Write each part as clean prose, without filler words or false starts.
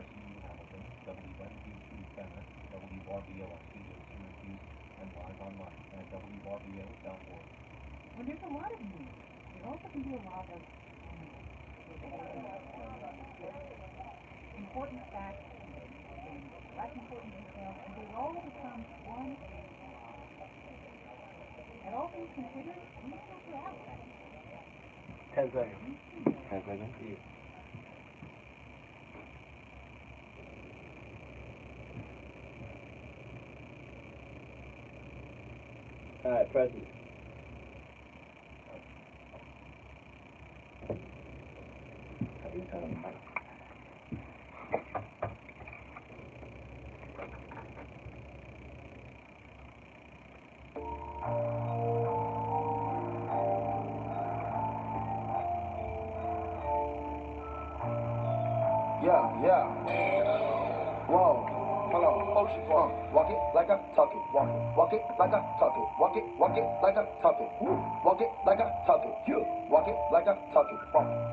RCU Hamilton, WNBC Kennet, WRBO on Studio Syracuse, and live online at WRBO.org. Well, there's a lot of news. There also can be a lot of important facts and less important details, and they all become one. And all things considered, we filter out that. 10 seconds. 10 seconds? Yeah. Alright, press it. How do you turn on the mic? Yeah. Whoa. Hold on. Walk it like I talk it. Walk it like I talk it. Walk it like I talk it. Walk it like I talk it. You walk it like I talk it.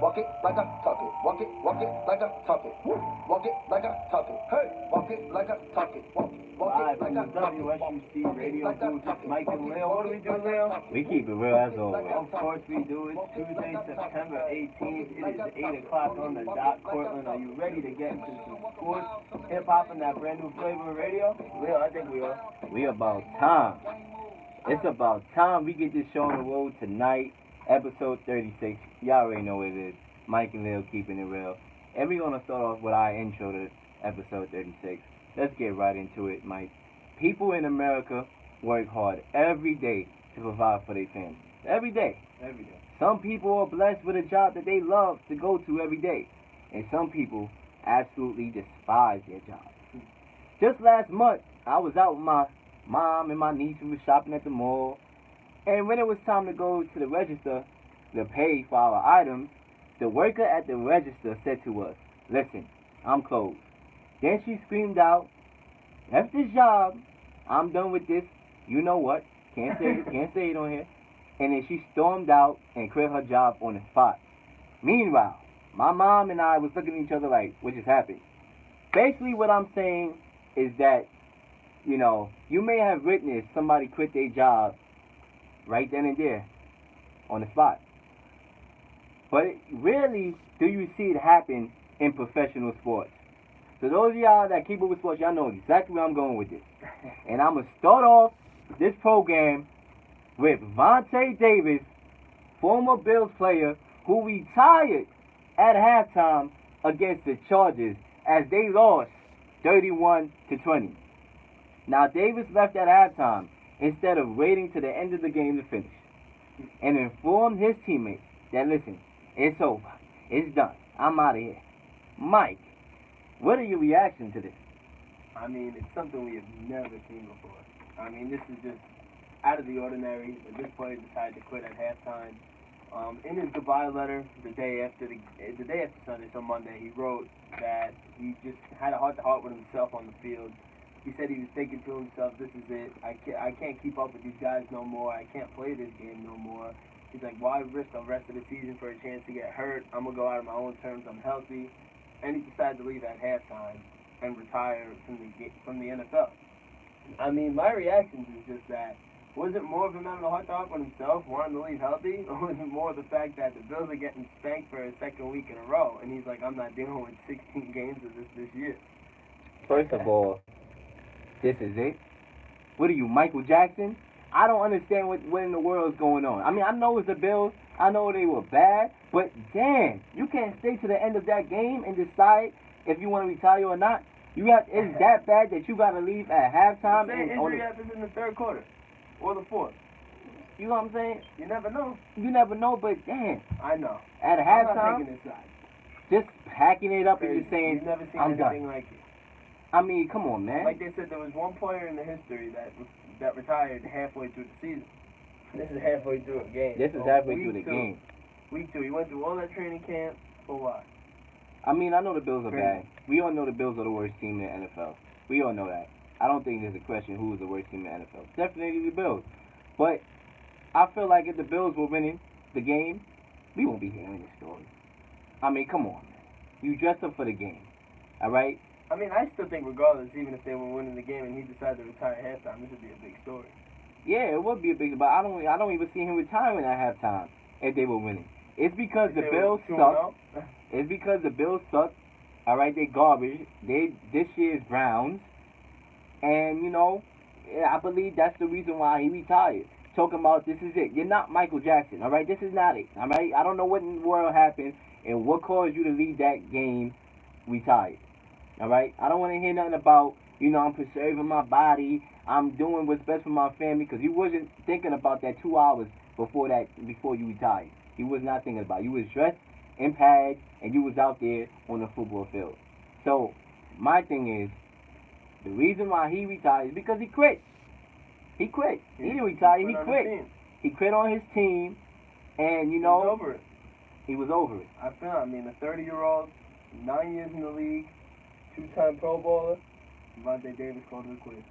Walk it like I talk it. Walk it like I talk it. Walk it like I talk it. Hey, walk it like I talk it. Walk it Live like from I the talk it. WSUC radio booth, it's Mike and Leel. What do we do, Leel? We keep it real as always. Of course we do. It's Tuesday, September 18th. It is 8 o'clock on the dot. Cortland, are you ready to get into some sports, hip-hop, and that brand new flavor of radio? Leel, I think we are. We about time. It's about time we get this show on the road tonight, episode 36. Y'all already know what it is. Mike and Lil keeping it real. And we're going to start off with our intro to episode 36. Let's get right into it, Mike. People in America work hard every day to provide for their families. Every day. Every day. Some people are blessed with a job that they love to go to every day. And some people absolutely despise their job. Just last month, I was out with my mom and my niece. We were shopping at the mall. And when it was time to go to the register to pay for our items, the worker at the register said to us, "Listen, I'm closed." Then she screamed out, "That's this job. I'm done with this. You know what? Can't say it on here." And then she stormed out and quit her job on the spot. Meanwhile, my mom and I was looking at each other like, what just happened? Basically what I'm saying is that, you may have witnessed somebody quit their job right then and there on the spot. But rarely do you see it happen in professional sports. So those of y'all that keep up with sports, y'all know exactly where I'm going with this. And I'm going to start off this program with Vontae Davis, former Bills player who retired at halftime against the Chargers as they lost 31-20. Now Davis left at halftime instead of waiting to the end of the game to finish and informed his teammates that, listen, it's over. It's done. I'm out of here. Mike, what are your reactions to this? I mean, it's something we have never seen before. I mean, this is just out of the ordinary. This player decided to quit at halftime. In his goodbye letter, the day after Sunday, so Monday, he wrote that he just had a heart-to-heart with himself on the field. He said he was thinking to himself, "This is it. I can't keep up with these guys no more. I can't play this game no more." He's like, "Why risk the rest of the season for a chance to get hurt? I'm gonna go out on my own terms. I'm healthy." And he decided to leave at halftime and retire from the NFL. I mean, my reaction is just that, was it more of him having a heart-to-heart with himself, wanting to leave healthy, or was it more the fact that the Bills are getting spanked for a second week in a row, and he's like, "I'm not dealing with 16 games of this year"? First of all, this is it. What are you, Michael Jackson? I don't understand what in the world is going on. I mean, I know it's the Bills. I know they were bad, but damn, you can't stay to the end of that game and decide if you want to retire or not. It's that bad that you got to leave at halftime. The same injury happens in the third quarter or the fourth. You know what I'm saying? You never know. You never know, but damn. I know. At I'm not halftime, taking this side. just packing it up and just saying, You've never seen I'm anything done. like it. I mean, come on, man. Like they said, there was one player in the history that retired halfway through the season. This is halfway through a game. This is halfway through the game. Week 2, he went through all that training camp for what? I mean, I know the Bills are bad. We all know the Bills are the worst team in the NFL. We all know that. I don't think there's a question who is the worst team in the NFL. Definitely the Bills. But I feel like if the Bills were winning the game, we won't be hearing this story. I mean, come on, man. You dress up for the game. All right. I mean, I still think regardless, even if they were winning the game and he decided to retire at halftime, this would be a big story. Yeah, it would be a big, but I don't even see him retiring at halftime if they were winning. It's because the Bills suck. It's because the Bills suck. All right, they garbage. They this year's Browns, and I believe that's the reason why he retired. Talking about this is it. You're not Michael Jackson. All right, this is not it. All right, I don't know what in the world happened and what caused you to leave that game retired. All right, I don't want to hear nothing about I'm preserving my body. I'm doing what's best for my family because you wasn't thinking about that 2 hours before you retired. You was not thinking about it. You was dressed in pads and you was out there on the football field. So my thing is the reason why he retired is because he quit. He quit. He didn't retire. He quit. He quit on his team, and he was over it. He was over it. I mean, a 30-year-old, 9 years in the league, 2-time Pro Bowler, Devontae Davis called it a quit.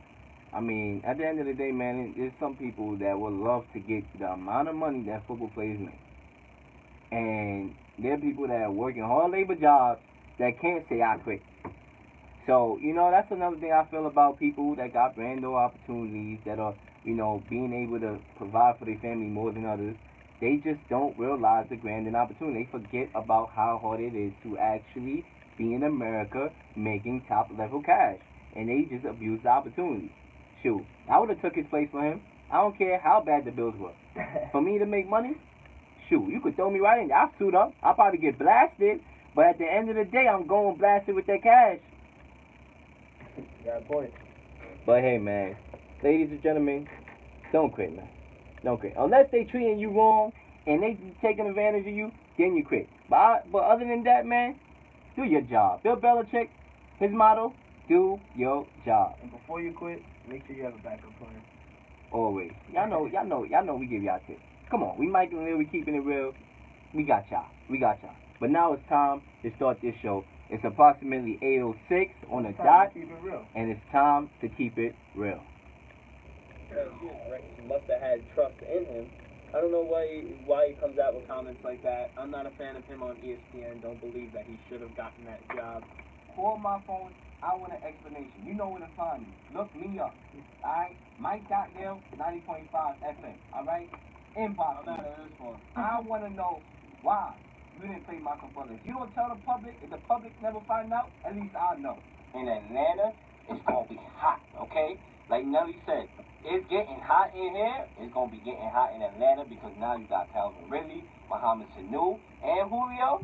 I mean, at the end of the day, man, there's some people that would love to get the amount of money that football players make, and there are people that are working hard labor jobs that can't say I quit. So, that's another thing I feel about people that got brand new opportunities that are, being able to provide for their family more than others. They just don't realize the grand opportunity. They forget about how hard it is to actually be in America making top level cash. And they just abuse the opportunity. Shoot, I would have took his place for him. I don't care how bad the Bills were. For me to make money, shoot, you could throw me right in there. I'll suit up. I'll probably get blasted. But at the end of the day, I'm going blasted with that cash. Got a point. But hey, man, ladies and gentlemen, don't quit, man. Don't quit. Unless they treating you wrong and they taking advantage of you, then you quit. But other than that, man, do your job. Bill Belichick, his motto, do your job. And before you quit, make sure you have a backup plan. Always. Y'all know we give y'all tips. Come on, we Mike and Leel, we keeping it real. We got y'all. But now it's time to start this show. It's approximately 8:06 on the dot, and it's time to keep it real. Rex must have had trust in him. I don't know why he comes out with comments like that. I'm not a fan of him on ESPN. Don't believe that he should have gotten that job. Call my phone. I want an explanation. You know where to find me. Look me up. All right? Mike.Leel, 90.5 FM. All right? Inbox me. I want to know why you didn't play Michael Butler. If you don't tell the public, if the public never find out, at least I know. In Atlanta, it's going to be hot, okay? Like Nelly said, it's getting hot in here. It's going to be getting hot in Atlanta because now you got Calvin Ridley, Mohamed Sanu, and Julio.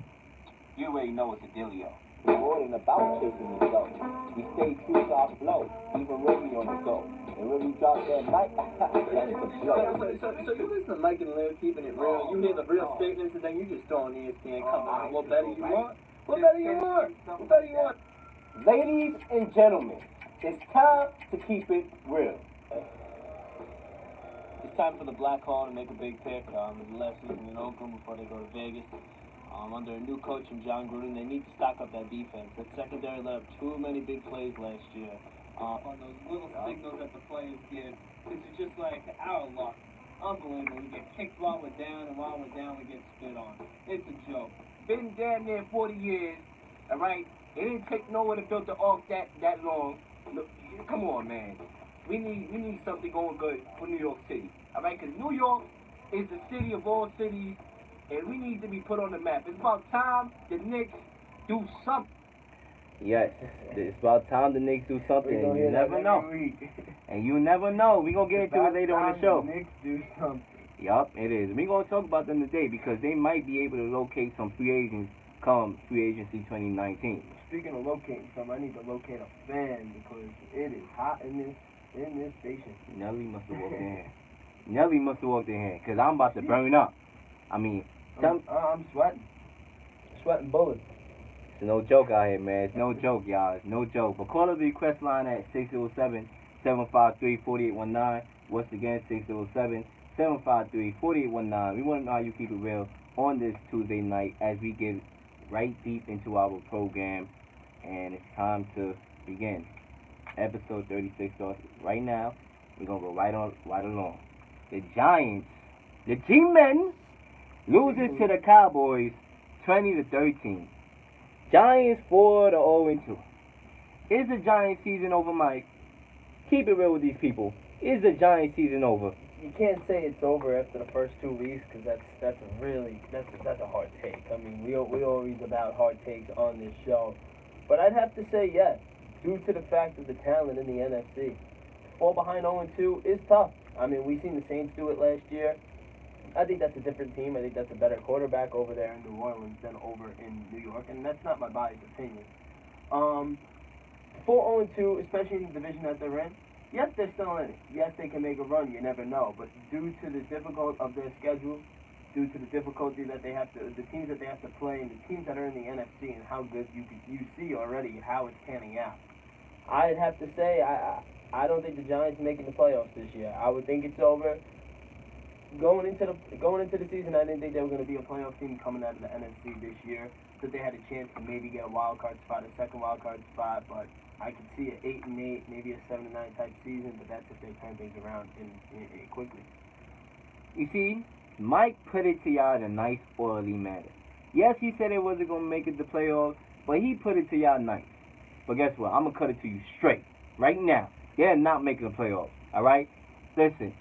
You already know it's a dealio. We're more than about chasing the show. We stay true to our flow, even when we on the go. And when we drop that mic, that's the blow. So you listen to Mike and Leel keeping it real. You hear the real statements, and then you just throw on ESPN coming on. What better you want? What better you want? Ladies and gentlemen, it's time to keep it real. It's time for the Black Hole to make a big pick. The last season in Oakland before they go to Vegas. Under a new coach in John Gruden, they need to stock up that defense. That secondary let up too many big plays last year. On those little signals that the players give, it's just like our luck. Unbelievable. We get kicked while we're down, and while we're down, we get spit on. It's a joke. Been damn near 40 years, all right? It didn't take no one to build the ark that long. Look, come on, man. We need something going good for New York City, all right? Because New York is the city of all cities, and we need to be put on the map. It's about time the Knicks do something. Yes, it's about time the Knicks do something, and you never know. And you never know. We're going to get into it later on the show. The Knicks do something. Yup, it is. We're going to talk about them today because they might be able to locate some free agents come free agency 2019. Speaking of locating some, I need to locate a fan because it is hot in this station. Nelly must have walked in here. Because I'm about to burn up. I mean, I'm sweating. Sweating bullets. It's no joke out here, man. It's no joke, y'all. It's no joke. But call up the request line at 607-753-4819. Once again, 607-753-4819. We want to know how you keep it real on this Tuesday night as we get right deep into our program. And it's time to begin. Episode 36 starts right now. We're going to go right along. The Giants, the G-Men, loses to the Cowboys 20-13. Giants 4-0-2. Is the Giants season over, Mike? Keep it real with these people. Is the Giants season over? You can't say it's over after the first 2 weeks because that's a hard take. I mean, we always about hard takes on this show, but I'd have to say yes, due to the fact of the talent in the NFC. To fall behind 0-2 is tough. I mean, we've seen the Saints do it last year. I think that's a different team. I think that's a better quarterback over there in New Orleans than over in New York, and that's not my biased opinion. For 0-2, especially in the division that they're in, yes, they're still in it. Yes, they can make a run. You never know. But due to the difficulty of their schedule, due to the difficulty that they have to, the teams that they have to play, and the teams that are in the NFC, and how good you see already how it's panning out, I'd have to say I don't think the Giants are making the playoffs this year. I would think it's over. Going into the season, I didn't think they were going to be a playoff team coming out of the NFC this year. That they had a chance to maybe get a wild card spot, a second wild card spot, but I could see an 8-8, maybe a 7-9 type season, but that's if they turn things around in quickly. You see, Mike put it to y'all in a nice, orderly manner. Yes, he said it wasn't going to make it to playoffs, but he put it to y'all nice. But guess what? I'm going to cut it to you straight. Right now. They're not making the playoffs. Alright? Listen.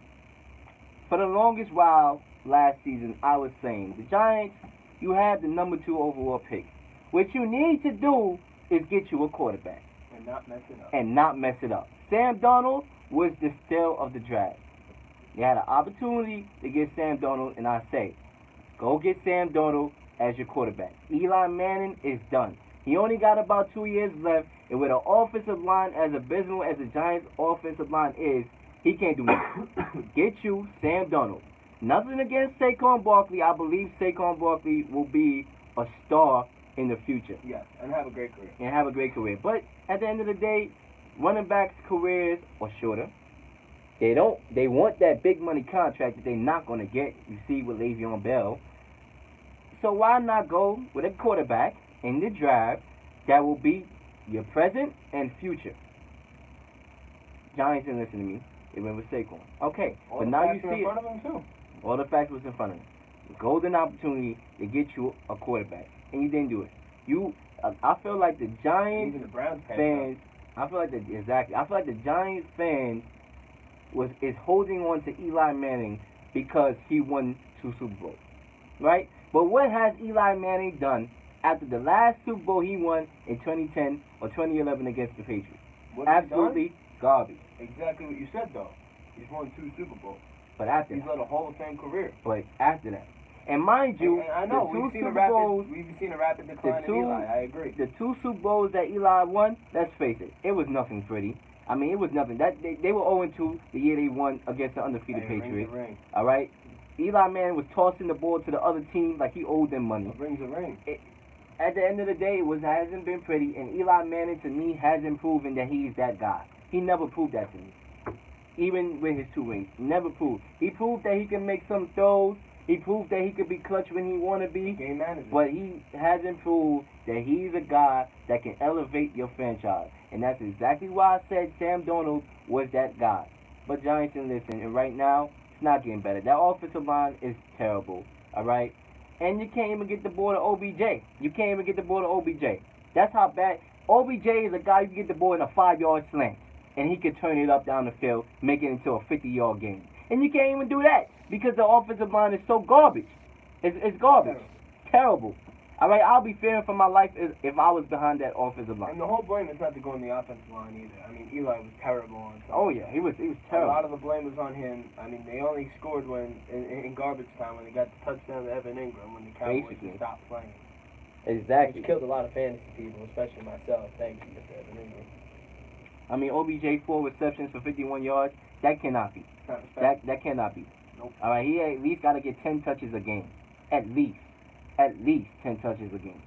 For the longest while last season, I was saying, the Giants, you have the number 2 overall pick. What you need to do is get you a quarterback. And not mess it up. Sam Darnold was the steal of the draft. You had an opportunity to get Sam Darnold, and I say, go get Sam Darnold as your quarterback. Eli Manning is done. He only got about 2 years left, and with an offensive line as abysmal as the Giants' offensive line is, he can't do nothing. Get you Sam Darnold. Nothing against Saquon Barkley. I believe Saquon Barkley will be a star in the future. Yes, and have a great career. But at the end of the day, running backs' careers are shorter. They want that big money contract that they're not going to get. You see with Le'Veon Bell. So why not go with a quarterback in the draft that will be your present and future? Giants didn't listen to me. They went with Saquon. Okay, but now you see it. All the facts was in front of them. Golden opportunity to get you a quarterback, and you didn't do it. I feel like the Giants fans. I feel like the Giants fans is holding on to Eli Manning because he won 2 Super Bowls, right? But what has Eli Manning done after the last Super Bowl he won in 2010 or 2011 against the Patriots? Absolutely garbage. Exactly what you said, though. He's won 2 Super Bowls. But after he's led a Hall of Fame career. But after that, and mind you, I know we've seen a rapid decline in Eli. I agree. The 2 Super Bowls that Eli won, let's face it was nothing pretty. I mean, it was nothing. They were 0-2 the year they won against the undefeated Patriots. All right, Eli Manning was tossing the ball to the other team like he owed them money. Rings a ring. At the end of the day, hasn't been pretty, and Eli Manning to me hasn't proven that he's that guy. He never proved that to me. Even with his 2 rings, never proved. He proved that he can make some throws. He proved that he could be clutch when he want to be. Game manager. But he hasn't proved that he's a guy that can elevate your franchise. And that's exactly why I said Sam Darnold was that guy. But Giants didn't listen. And right now, it's not getting better. That offensive line is terrible. All right? And you can't even get the ball to OBJ. That's how bad. OBJ is a guy you can get the ball in a 5-yard slant. And he could turn it up down the field, make it into a 50-yard game. And you can't even do that because the offensive line is so garbage. It's garbage. Terrible. All right, I'll be fearing for my life if I was behind that offensive line. And the whole blame is not to go on the offensive line either. I mean, Eli was terrible on some. Oh, yeah, he was terrible. A lot of the blame was on him. I mean, they only scored when in garbage time when they got the touchdown to Evan Ingram when the Cowboys stopped playing. Exactly. Which killed a lot of fantasy people, especially myself. Thank you, Mr. Evan Ingram. I mean, OBJ 4 receptions for 51 yards. That cannot be. That cannot be. Nope. All right, he at least got to get 10 touches a game. At least 10 touches a game.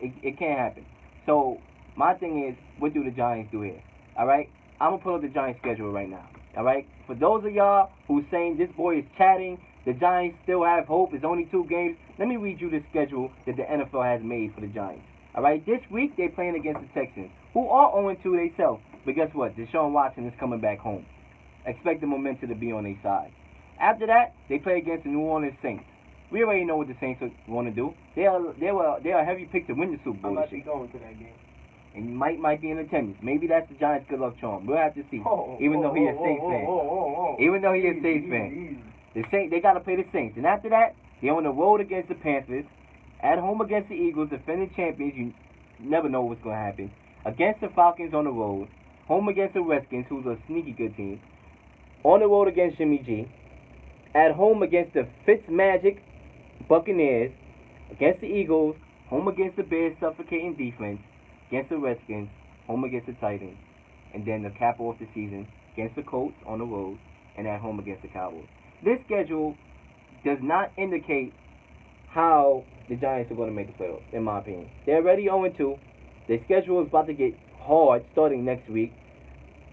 It can't happen. So my thing is, what do the Giants do here? All right, I'm gonna pull up the Giants schedule right now. All right, for those of y'all who's saying this boy is chatting, the Giants still have hope. It's only 2 games. Let me read you the schedule that the NFL has made for the Giants. All right, this week they're playing against the Texans, who are 0-2 themselves. But guess what? Deshaun Watson is coming back home. Expect the momentum to be on their side. After that, they play against the New Orleans Saints. We already know what the Saints are going to do. They are a heavy pick to win the Super Bowl. I'm actually going to that game. and Mike might be in attendance. Maybe that's the Giants' good luck charm. We'll have to see. Even though he a Saints fan. Even though he a Saints fan. The Saints, they got to play the Saints. And after that, they're on the road against the Panthers. At home against the Eagles, defending champions. You never know what's going to happen. Against the Falcons on the road. Home against the Redskins, who's a sneaky good team. On the road against Jimmy G. At home against the Fitzmagic Buccaneers. Against the Eagles. Home against the Bears, suffocating defense. Against the Redskins. Home against the Titans. And then the cap off the season against the Colts on the road. And at home against the Cowboys. This schedule does not indicate how the Giants are going to make the playoffs, in my opinion. They're already 0-2. Their schedule is about to get hard starting next week.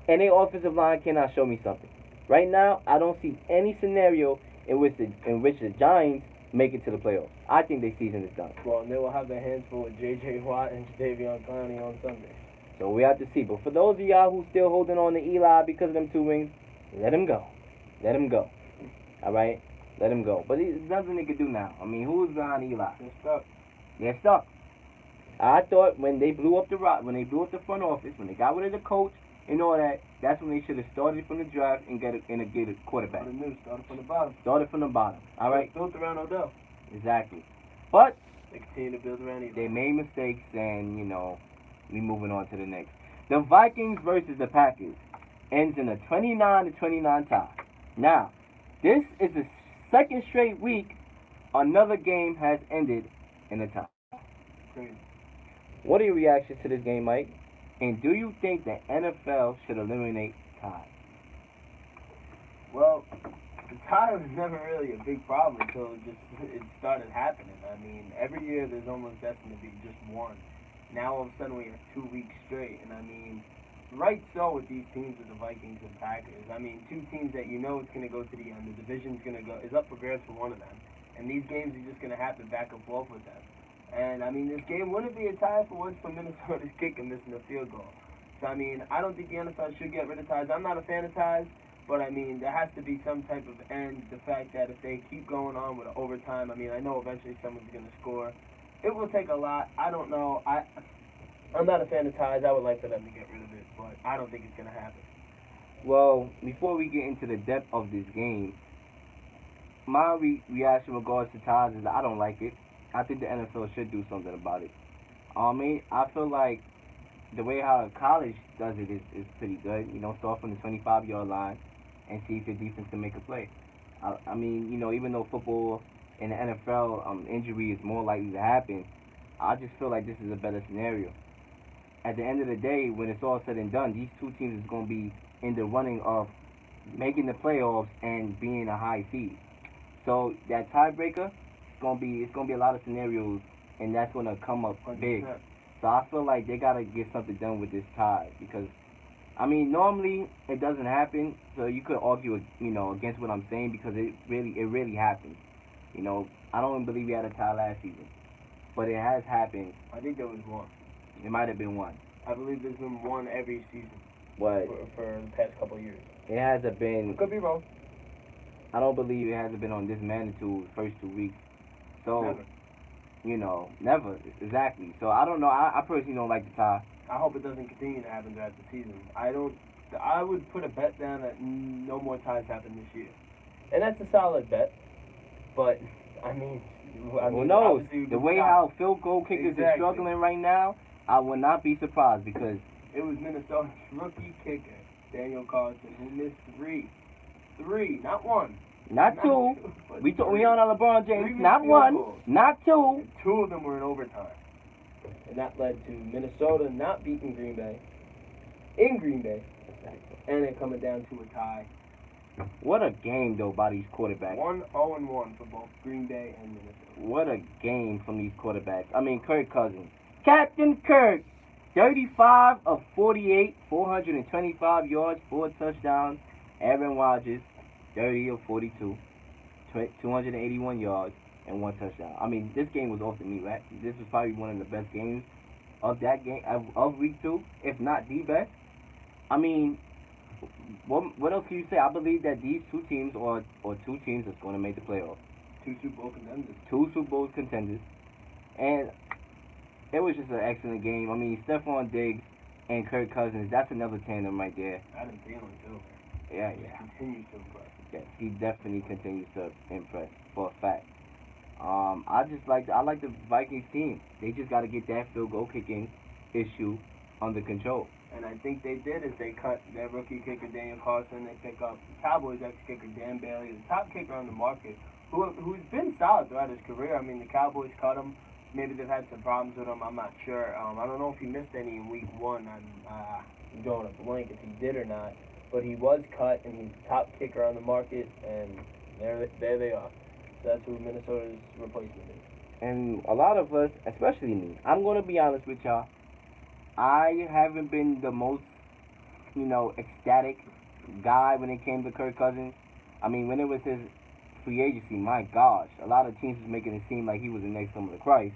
And their offensive line cannot show me something. Right now, I don't see any scenario in which the Giants make it to the playoffs. I think their season is done. Well, and they will have their hands full with J.J. Watt and Jadeveon Clowney on Sunday. So we have to see. But for those of y'all who still holding on to Eli because of them 2 rings, let him go. Let him go. All right? Let him go. But there's nothing they can do now. I mean, who's behind Eli? They're stuck. They're stuck. I thought when they blew up the front office, when they got rid of the coach and all that, that's when they should have started from the draft and get a quarterback. Started from the bottom. Started from the bottom. All right? Built around Odell. Exactly. But They continue to build around Eli. they made mistakes, and, we moving on to the next. The Vikings versus the Packers ends in a 29-29 tie. Now, this is the second straight week another game has ended in a tie. Crazy. What are your reactions to this game, Mike? And do you think the NFL should eliminate ties? Well, the tie was never really a big problem until it started happening. I mean, every year there's almost destined to be just one. Now all of a sudden we have 2 weeks straight, and I mean, right so with these teams with the Vikings and Packers. I mean, 2 teams that it's going to go to the end. The division's is up for grabs for one of them, and these games are just going to happen back and forth with them. And I mean, this game wouldn't be a tie for once for Minnesota's kicker missing a field goal. So I mean, I don't think the NFL should get rid of ties. I'm not a fan of ties, but I mean, there has to be some type of end. The fact that if they keep going on with overtime, I mean, I know eventually someone's going to score. It will take a lot. I don't know. I'm not a fan of ties. I would like for them to get rid of it, but I don't think it's going to happen. Well, before we get into the depth of this game, my reaction in regards to ties is that I don't like it. I think the NFL should do something about it. I feel like the way how college does it is pretty good. Start from the 25-yard line and see if your defense can make a play. I mean, even though football and the NFL injury is more likely to happen, I just feel like this is a better scenario. At the end of the day, when it's all said and done, these 2 teams is going to be in the running of making the playoffs and being a high seed. So that tiebreaker, it's gonna be a lot of scenarios, and that's gonna come up 100%. big. So I feel like they gotta get something done with this tie because, I mean, normally it doesn't happen. So you could argue, against what I'm saying because it really happens. I don't even believe we had a tie last season, but it has happened. I think there was one. It might have been one. I believe there's been one every season But for the past couple of years. it hasn't been. Could be wrong. I don't believe it hasn't been on this magnitude the first 2 weeks. So, Never. Never. Exactly. So, I don't know. I personally don't like the tie. I hope it doesn't continue to happen throughout the season. I would put a bet down that no more ties happen this year. And that's a solid bet. But, I mean, Well, no. obviously The way how field goal kickers are Exactly. struggling right now, I would not be surprised because it was Minnesota's rookie kicker, Daniel Carlson, who missed 3. 3, not 1. not 2. but We 3. on LeBron James. 3 Not field 1. goals. Not 2. 2 of them were in overtime. And that led to Minnesota not beating Green Bay in Green Bay, and it coming down to a tie. What a game though by these quarterbacks. 1-0-1 for both Green Bay and Minnesota. What a game from these quarterbacks. I mean, Kirk Cousins. Captain Kirk. 35 of 48, 425 yards, 4 touchdowns. Aaron Rodgers, 30 of 42, 281 yards, and 1 touchdown. I mean, this game was off the knee, right? This was probably one of the best games of that game, of week 2, if not the best. I mean, what else can you say? I believe that these 2 teams or 2 teams is going to make the playoffs. 2 Super Bowl contenders. 2 Super Bowl contenders. And it was just an excellent game. I mean, Stephon Diggs and Kirk Cousins, that's another tandem right there. Adam Thielen too. Yeah, He yeah. continues to impress. Yes, he definitely continues to impress for a fact. I like the Vikings team. They just got to get that field goal kicking issue under control. And I think they did is they cut their rookie kicker Daniel Carlson. They pick up Cowboys ex-kicker Dan Bailey, the top kicker on the market, who's been solid throughout his career. I mean, the Cowboys cut him. Maybe they've had some problems with him. I'm not sure. I don't know if he missed any in week 1. I'm drawing a blank if he did or not. But he was cut, and he's the top kicker on the market, and there they are. So that's who Minnesota's replacement is. And a lot of us, especially me, I'm going to be honest with y'all. I haven't been the most, ecstatic guy when it came to Kirk Cousins. I mean, when it was his free agency, my gosh, a lot of teams was making it seem like he was the next coming of Christ.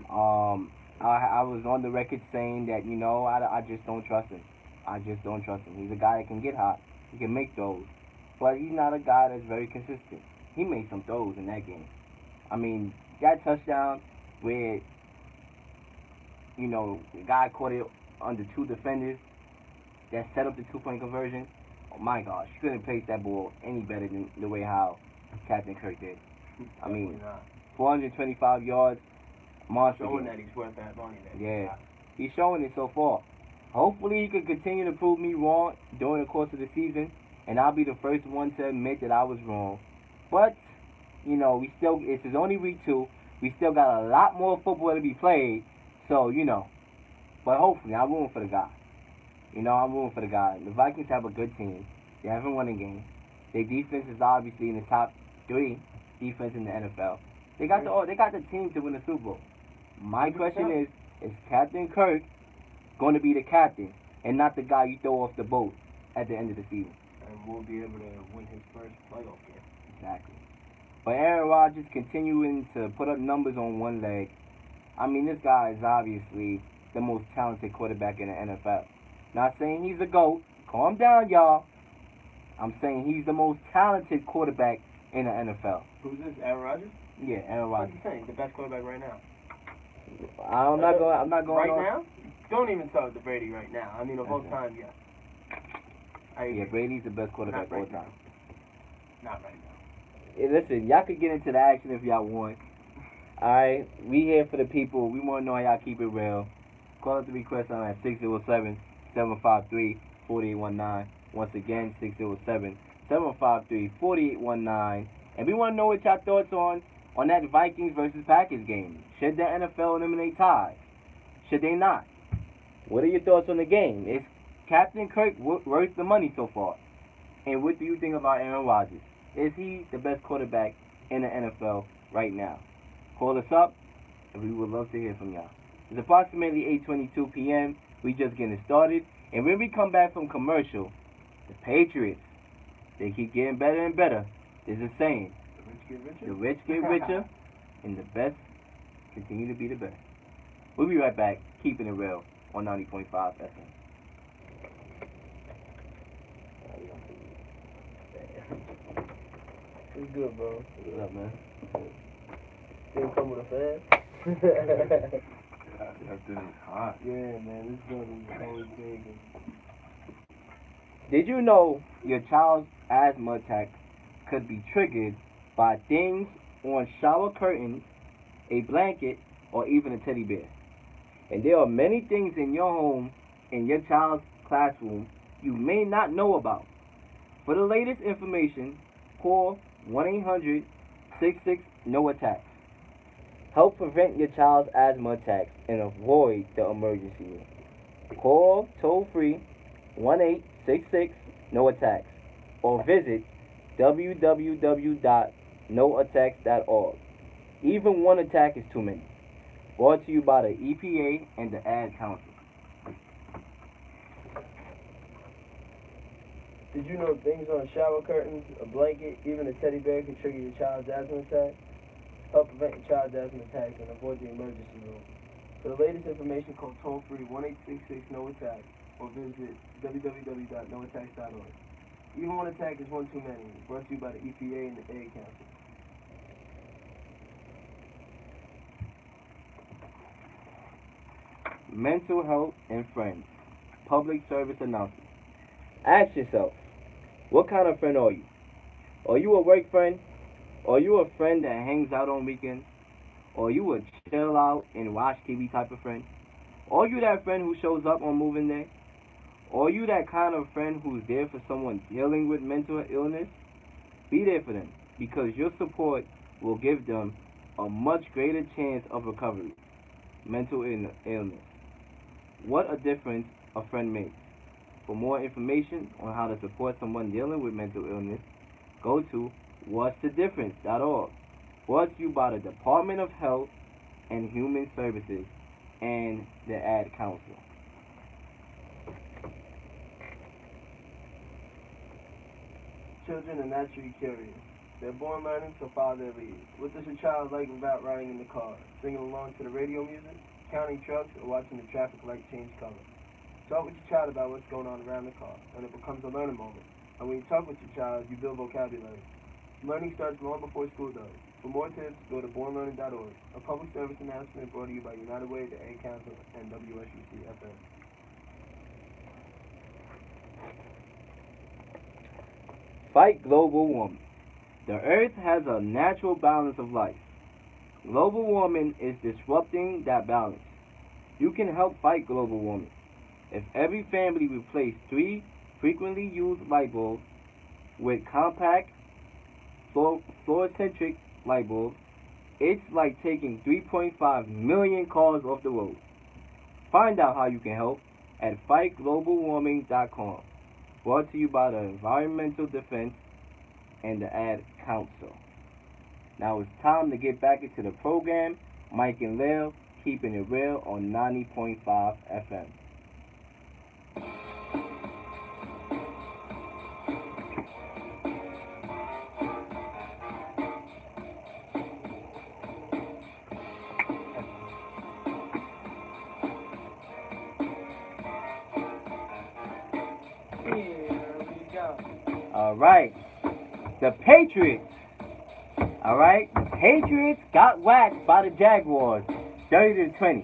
I was on the record saying that, I just don't trust him. I just don't trust him. He's a guy that can get hot. He can make throws. But he's not a guy that's very consistent. He made some throws in that game. I mean, that touchdown where, the guy caught it under 2 defenders that set up the 2-point conversion. Oh, my gosh. You couldn't place that ball any better than the way how Captain Kirk did. I mean, 425 yards. Monster Showing game. that he's worth that money. Yeah. He's showing it so far. Hopefully he can continue to prove me wrong during the course of the season, and I'll be the first one to admit that I was wrong. But, it's only week 2. We still got a lot more football to be played, so, But hopefully, I'm rooting for the guy. I'm rooting for the guy. The Vikings have a good team. They haven't won a game. Their defense is obviously in the top 3 defense in the NFL. They got the team to win the Super Bowl. My question is Captain Kirk going to be the captain and not the guy you throw off the boat at the end of the season? And we'll be able to win his first playoff game. Exactly. But Aaron Rodgers continuing to put up numbers on one leg. I mean, this guy is obviously the most talented quarterback in the NFL. Not saying he's a GOAT. Calm down, y'all. I'm saying he's the most talented quarterback in the NFL. Who's this? Aaron Rodgers? Yeah, Aaron Rodgers. What are you saying? The best quarterback right now. I'm not going right on. Now? Don't even start with the Brady right now. I mean, of all time, yes. Yeah, Brady's the best quarterback of all time. Not right now. Hey, listen, y'all could get into the action if y'all want. Alright, we here for the people. We want to know how y'all keep it real. Call us the request on at 607-753-4819. Once again, 607-753-4819. And we want to know what y'all thoughts on that Vikings versus Packers game. Should the NFL eliminate ties? Should they not? What are your thoughts on the game? Is Captain Kirk worth the money so far? And what do you think about Aaron Rodgers? Is he the best quarterback in the NFL right now? Call us up, and we would love to hear from y'all. It's approximately 8:22 p.m. We just getting started. And when we come back from commercial, the Patriots, they keep getting better and better. There's a saying. The rich get richer, and the best continue to be the best. We'll be right back, keeping it real on 90.5 FM. It's good, bro. What's up, man? Didn't come with a fan? That thing is hot. Yeah, man. This building is always big. Did you know your child's asthma attack could be triggered by things on shower curtains, a blanket, or even a teddy bear? And there are many things in your home, in your child's classroom, you may not know about. For the latest information, call 1-800-66-NO-ATTACKS. Help prevent your child's asthma attacks and avoid the emergency room. Call toll-free 1-866-NO-ATTACKS or visit www.noattacks.org. Even one attack is too many. Brought to you by the EPA and the Ad Council. Did you know things on shower curtains, a blanket, even a teddy bear can trigger your child's asthma attack? Help prevent your child's asthma attacks and avoid the emergency room. For the latest information, call toll-free 1-866-NO-ATTACK or visit www.noattacks.org. Even one attack is one too many. Brought to you by the EPA and the Ad Council. mental health and friends. Public service announcement. Ask yourself, what kind of friend are you? Are you a work friend? Are you a friend that hangs out on weekends? Are you a chill out and watch TV type of friend? Are you that friend who shows up on moving day? Are you that kind of friend who's there for someone dealing with mental illness? Be there for them because your support will give them a much greater chance of recovery. Mental illness. What a difference a friend makes. For more information on how to support someone dealing with mental illness, go to what'sthedifference.org. Brought to you by the Department of Health and Human Services and the Ad Council. Children are naturally curious. They're born learning, so follow their lead. What does a child like about riding in the car? Singing along to the radio music, counting trucks, or watching the traffic light change color? Talk with your child about what's going on around the car, and it becomes a learning moment. And when you talk with your child, you build vocabulary. Learning starts long before school does. For more tips, go to bornlearning.org. A public service announcement brought to you by United Way, the A Council, and WSUC FM. Fight global warming. The earth has a natural balance of life. Global warming is disrupting that balance. You can help fight global warming. If every family replaced 3 frequently used light bulbs with compact fluorescent light bulbs, it's like taking 3.5 million cars off the road. Find out how you can help at fightglobalwarming.com. Brought to you by the Environmental Defense and the Ad Council. Now it's time to get back into the program. Mike and Leel, keeping it real on 90.5 FM. All right. The Patriots. All right. The Patriots got whacked by the Jaguars, 30-20.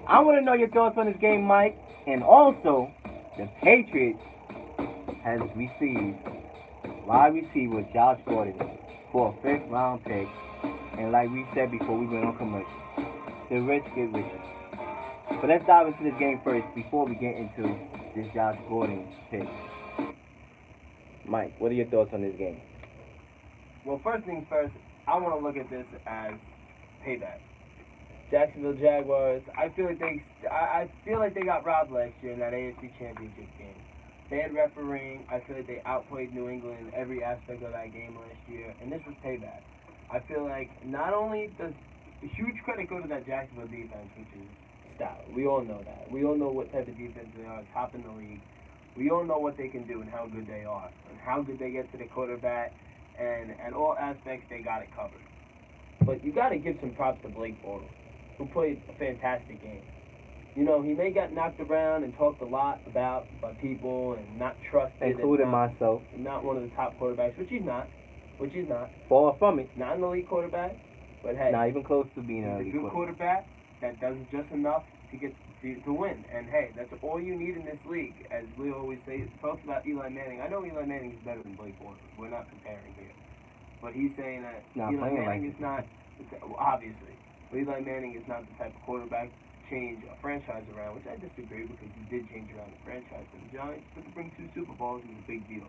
I want to know your thoughts on this game, Mike. And also, the Patriots has received wide receiver Josh Gordon for a 5th round pick. And like we said before we went on commercial, the rich get richer. But let's dive into this game first before we get into this Josh Gordon pick. Mike, what are your thoughts on this game? Well, first things first, I want to look at this as payback. Jacksonville Jaguars, I feel like they got robbed last year in that AFC Championship game. Bad refereeing. I feel like they outplayed New England in every aspect of that game last year, and this was payback. I feel like not only does huge credit go to that Jacksonville defense, which is stout. We all know that. We all know what type of defense they are, top in the league. We all know what they can do and how good they are, and how good they get to the quarterback, and at all aspects they got it covered. But you got to give some props to Blake Bortles, who played a fantastic game. You know, he may got knocked around and talked a lot about by people and not trusted, including myself. Not one of the top quarterbacks, which he's not. Far from it. Not an elite quarterback, but hey, not even close to being an elite elite quarterback that does just enough to get to win. And hey, that's all you need in this league. As Leel always says, talks about Eli Manning. I know Eli Manning is better than Blake Bortles. We're not comparing here, but he's saying that Eli Manning is not obviously. But Eli Manning is not the type of quarterback to change a franchise around, which I disagree because he did change around the franchise for the Giants, but to bring 2 Super Bowls is a big deal.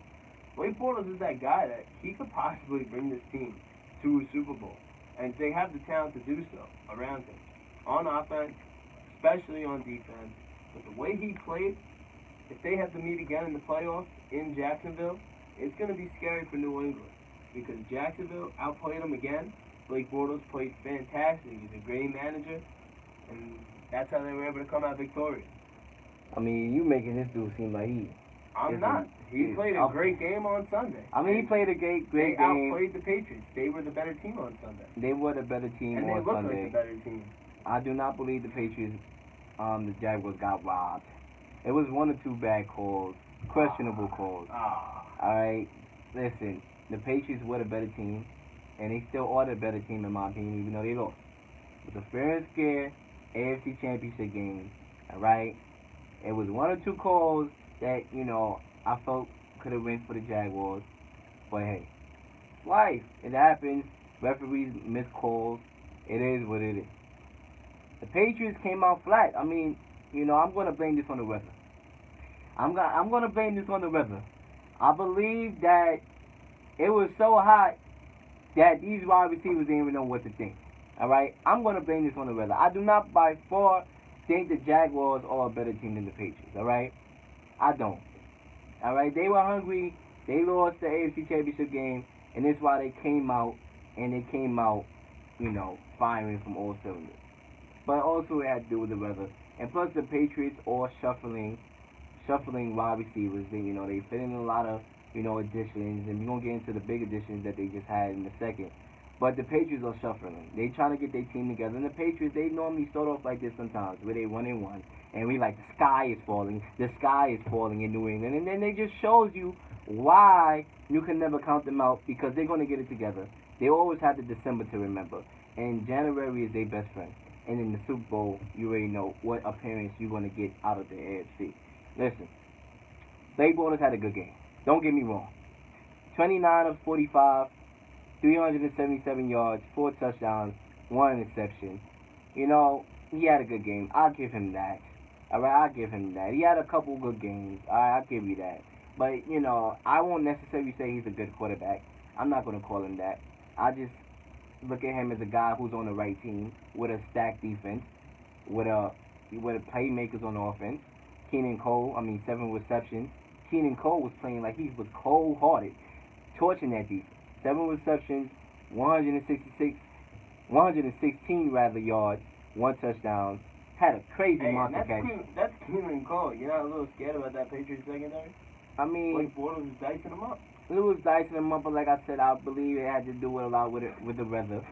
Blake Bortles is that guy that he could possibly bring this team to a Super Bowl, and they have the talent to do so around him on offense, especially on defense. But the way he played, if they have to meet again in the playoffs in Jacksonville, it's going to be scary for New England because Jacksonville outplayed them again. Blake Bortles played fantastic. He's a great manager, and that's how they were able to come out victorious. I mean, you making this dude seem like he... I'm not. He played a great game on Sunday. I mean, he played a great game. They outplayed the Patriots. They were the better team on Sunday. They were the better team on Sunday. And they looked like the better team. I do not believe the Patriots, the Jaguars got robbed. It was 1 or 2 bad calls, questionable calls. Alright, listen, the Patriots were the better team, and they still are the better team in my opinion, even though they lost. It was a fair and square AFC Championship game. All right, it was one or two calls that I felt could have went for the Jaguars, but hey, life. It happens. Referees miss calls. It is what it is. The Patriots came out flat. I mean, I'm gonna blame this on the weather. I'm gonna blame this on the weather. I believe that it was so hot that these wide receivers didn't even know what to think. All right, I'm gonna blame this on the weather. I do not by far think the Jaguars are a better team than the Patriots. All right, I don't. All right, they were hungry. They lost the AFC Championship game, and that's why they came out and they came out, firing from all cylinders. But also it had to do with the weather, and plus the Patriots are shuffling wide receivers. They fit in a lot of additions, and we're gonna get into the big additions that they just had in a second. But the Patriots are shuffling. They trying to get their team together, and the Patriots they normally start off like this sometimes, where they 1-1, and we like the sky is falling in New England, and then they just shows you why you can never count them out because they're gonna get it together. They always have the December to remember, and January is their best friend. And in the Super Bowl, you already know what appearance you're gonna get out of the AFC. Listen, Blake Bortles had a good game. Don't get me wrong. 29 of 45, 377 yards, 4 touchdowns, 1 interception. He had a good game. I'll give him that. Alright, I'll give him that. He had a couple good games. Alright, I'll give you that. But, I won't necessarily say he's a good quarterback. I'm not going to call him that. I just look at him as a guy who's on the right team with a stacked defense, with a playmakers on offense. 7 receptions. Keenan Cole was playing like he was cold-hearted, torching that defense. 7 receptions, 116 yards, 1 touchdown. Had a crazy monster catch. That's Keenan Cole. You're not a little scared about that Patriots secondary? I mean, Blake Bortles was dicing them up. It was dicing them up, but like I said, I believe it had to do a lot with the weather.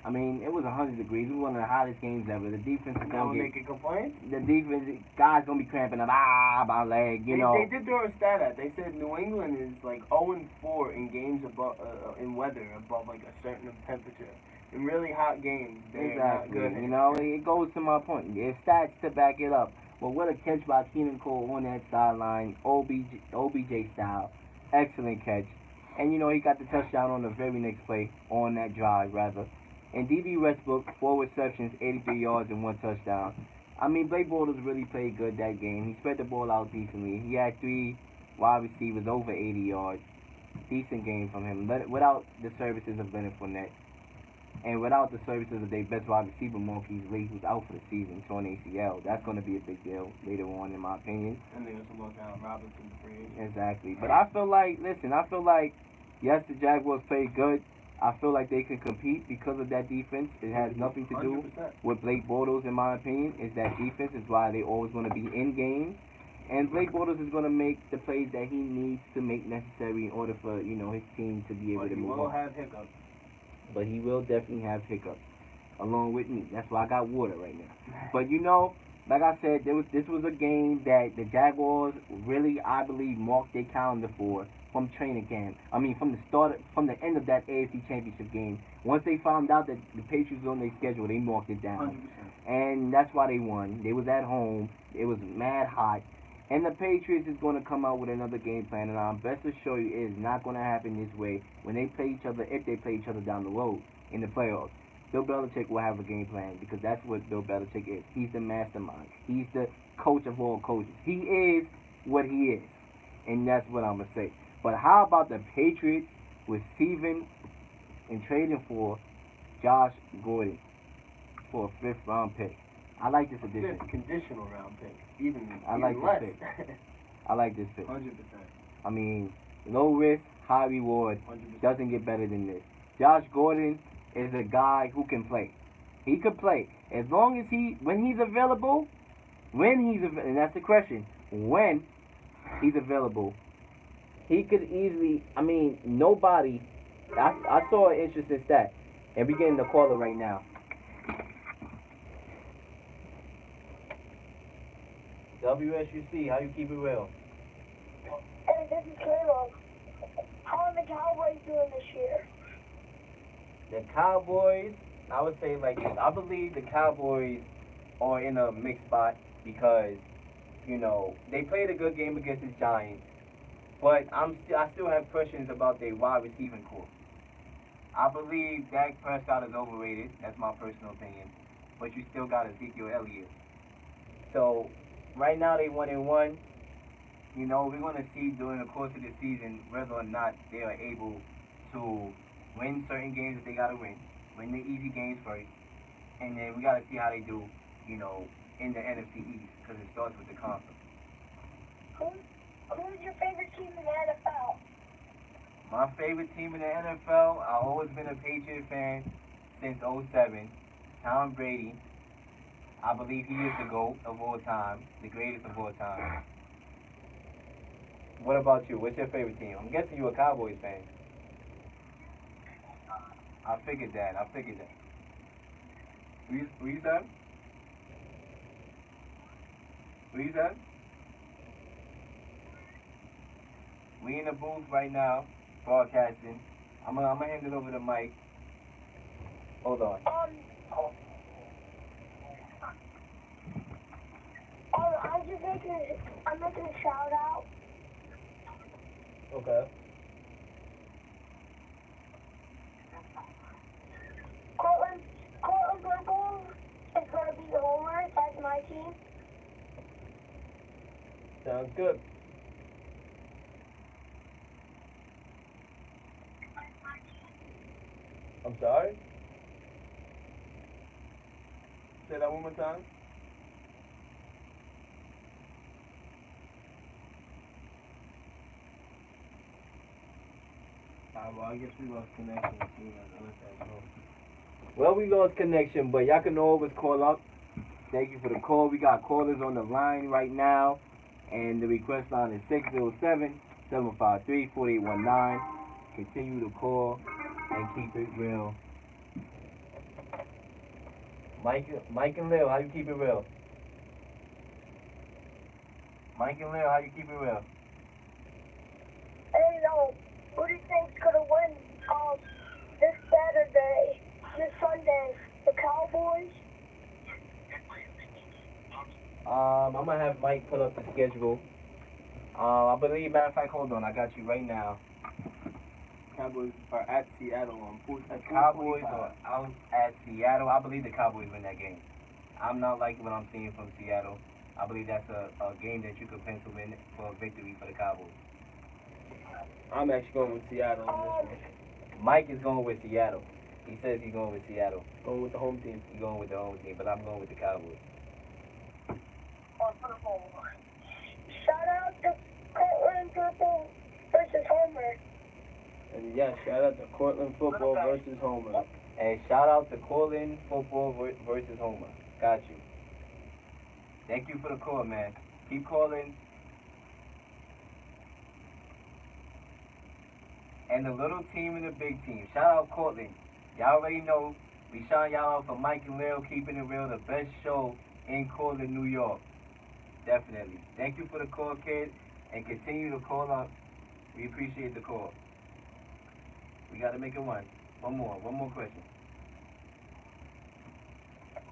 I mean, it was 100 degrees. It was one of the hottest games ever. The defense is gonna make a complaint. The defense, guys gonna be cramping up. My leg, They did throw a stat out. They said New England is like 0-4 in games above in weather above like a certain temperature. In really hot games, they're not good. It goes to my point. There's stats to back it up. But what a catch by Keenan Cole on that sideline, OBJ style, excellent catch. And he got the touchdown on the very next play on that drive rather. And D.B. Westbrook, 4 receptions, 83 yards, and 1 touchdown. I mean, Blake Bortles really played good that game. He spread the ball out decently. He had 3 wide receivers over 80 yards. Decent game from him. Without the services of Leonard Fournette. And without the services of their best wide receiver, Marquise Lee, who's out for the season, torn ACL. That's going to be a big deal later on, in my opinion. And they also lost Allen Robinson free. Exactly. But I feel like, yes, the Jaguars played good. I feel like they can compete because of that defense. It has nothing to do 100%. with Blake Bortles, in my opinion. It's that defense is why they always going to be in games. And Blake Bortles is going to make the plays that he needs to make necessary in order for, his team to be able to move on. But he will have hiccups. But he will definitely have hiccups, along with me. That's why I got water right now. But, like I said, this was a game that the Jaguars really, I believe, marked their calendar for. From training camp. I mean, from the end of that AFC Championship game. Once they found out that the Patriots were on their schedule, they marked it down. 100%. And that's why they won. They was at home. It was mad hot. And the Patriots is going to come out with another game plan. And I'm best to show you it's not going to happen this way when they play each other, if they play each other down the road in the playoffs. Bill Belichick will have a game plan because that's what Bill Belichick is. He's the mastermind. He's the coach of all coaches. He is what he is. And that's what I'm going to say. But how about the Patriots receiving and trading for Josh Gordon for a 5th round pick? I like this addition. 5th conditional round pick. Even less. This pick. I like this pick. 100%. I mean, low risk, high reward. 100%. Doesn't get better than this. Josh Gordon is a guy who can play. He could play. As long as when he's available, and that's the question, when he's available, he could easily, nobody, I saw an interesting stat, and we're getting the caller right now. WSUC, how you keep it real? Hey, this is Caleb. How are the Cowboys doing this year? The Cowboys, I would say like this. I believe the Cowboys are are in a mixed spot because, you know, they played a good game against the Giants, but I still have questions about their wide receiving core. I believe Dak Prescott is overrated. That's my personal opinion. But you still got Ezekiel Elliott. So right now they 1-1. You know, we're gonna see during the course of the season whether or not they are able to win certain games that they gotta win the easy games first, and then we gotta see how they do, you know, in the NFC East because it starts with the conference. Who's your favorite team in the NFL? My favorite team in the NFL, I've always been a Patriot fan since '07. Tom Brady. I believe he is the GOAT of all time, the greatest of all time. What about you? What's your favorite team? I'm guessing you're a Cowboys fan. I figured that. Who you said? Who you said? We in the booth right now, broadcasting. I'm gonna hand it over to Mike. Hold on. I'm making a shout out. Okay. Cortland Purple is going to be the homer. That's my team. Sounds good. I'm sorry? Say that one more time. Well, I guess we lost connection. Well, we lost connection, but y'all can always call up. Thank you for the call. We got callers on the line right now, and the request line is 607-753-4819. Continue to call and keep it real. Mike and Leel, how you keep it real? Mike and Leel, how you keep it real? Hey, who do you think's going to win this Sunday? The Cowboys? I'm gonna have Mike put up the schedule. I believe, matter of fact, hold on, I got you right now. Cowboys are at Seattle on The Cowboys are out at Seattle. I believe the Cowboys win that game. I'm not liking what I'm seeing from Seattle. I believe that's a game that you could pencil in for a victory for the Cowboys. I'm actually going with Seattle on this one. Mike is going with Seattle. He says he's going with Seattle. Going with the home team. He's going with the home team, but I'm going with the Cowboys. Shout out to Cortland Purple versus Homer. And yeah, shout out to Cortland Football versus Homer. And shout out to Cortland Football versus Homer. Got you. Thank you for the call, man. Keep calling. And the little team and the big team. Shout out Cortland. Y'all already know we shout y'all out for Mike and Leel, keeping it real, the best show in Cortland, New York. Definitely. Thank you for the call, kid, and continue to call up. We appreciate the call. We got to make it one. One more question.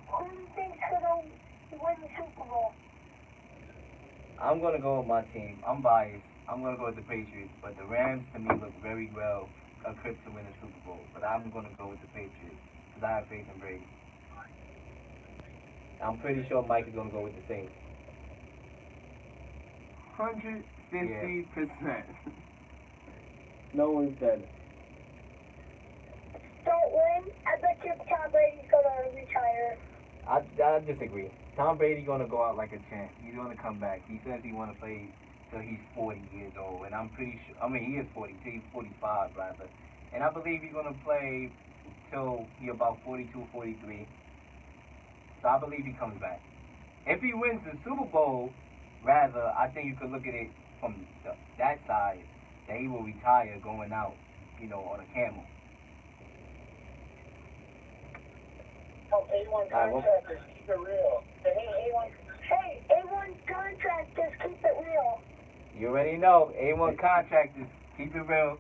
Who do you think's going to win the Super Bowl? I'm going to go with my team. I'm biased. I'm going to go with the Patriots, but the Rams, to me, look very well equipped to win the Super Bowl. But I'm going to go with the Patriots because I have faith in Brady. I'm pretty sure Mike is going to go with the Saints. 150%. No one's better. Don't win. I bet you Tom Brady's going to retire. I disagree. Tom Brady going to go out like a champ. He's going to come back. He says he want to play till he's 40 years old, and I'm pretty sure. I mean, he is 40. Till he's 45, rather. And I believe he's going to play till he's about 42, 43. So I believe he comes back. If he wins the Super Bowl, rather, I think you could look at it from that side, that he will retire going out, on a camel. Oh, A1 contractors, keep it real. Hey, A1 contractors, keep it real. You already know, A1 contractors, keep it real.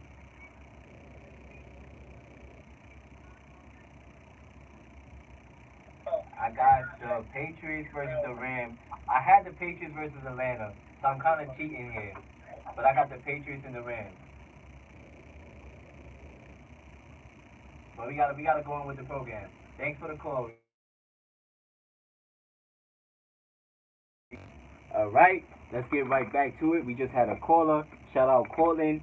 I got the Patriots versus the Rams. I had the Patriots versus Atlanta, so I'm kind of cheating here. But I got the Patriots and the Rams. But we gotta go on with the program. Thanks for the call. Alright, let's get right back to it. We just had a caller. Shout out Cortland.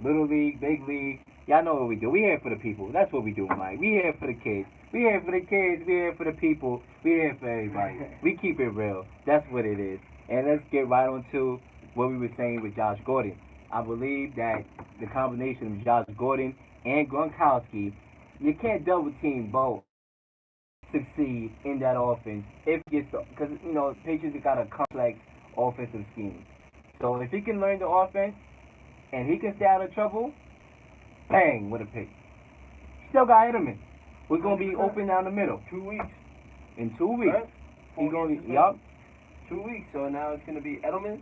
Little League, Big League. Y'all know what we do. We here for the people. That's what we do, Mike. We here for the kids. We here for the kids. We here for the people. We here for everybody. We keep it real. That's what it is. And let's get right on to what we were saying with Josh Gordon. I believe that the combination of Josh Gordon and Gronkowski, you can't double team both succeed in that offense if you because you know Patriots got a complex offensive scheme. So if he can learn the offense and he can stay out of trouble, bang with a pick. Still got Edelman. We're gonna be open down the middle. 2 weeks. In 2 weeks. Right? He's gonna yup. 2 weeks. So now it's gonna be Edelman,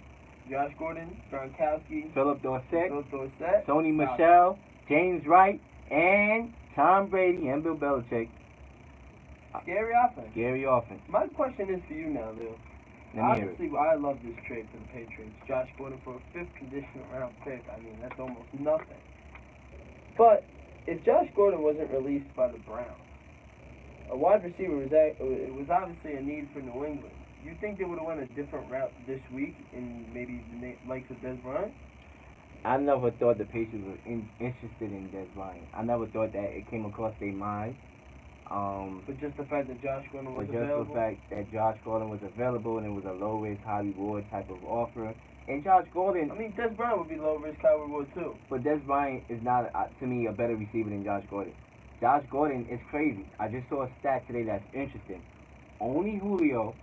Josh Gordon, Gronkowski, Philip Dorsett, Sony Solid. Michel, James Wright, and Tom Brady and Bill Belichick. Scary offense. Scary offense. My question is for you now, Leel. Obviously, I love this trade for the Patriots. Josh Gordon for a 5th conditional round pick. I mean, that's almost nothing. But if Josh Gordon wasn't released by the Browns, a wide receiver it was obviously a need for New England. You think they would have went a different route this week in maybe the likes of Dez Bryant? I never thought the Patriots were interested in Dez Bryant. I never thought that it came across their mind. But just the fact that Josh Gordon was available. But just the fact that Josh Gordon was available and it was a low risk, high reward type of offer. And Josh Gordon, I mean, Dez Bryant would be low risk, high reward too. But Dez Bryant is not, to me, a better receiver than Josh Gordon. Josh Gordon is crazy. I just saw a stat today that's interesting. Only Julio,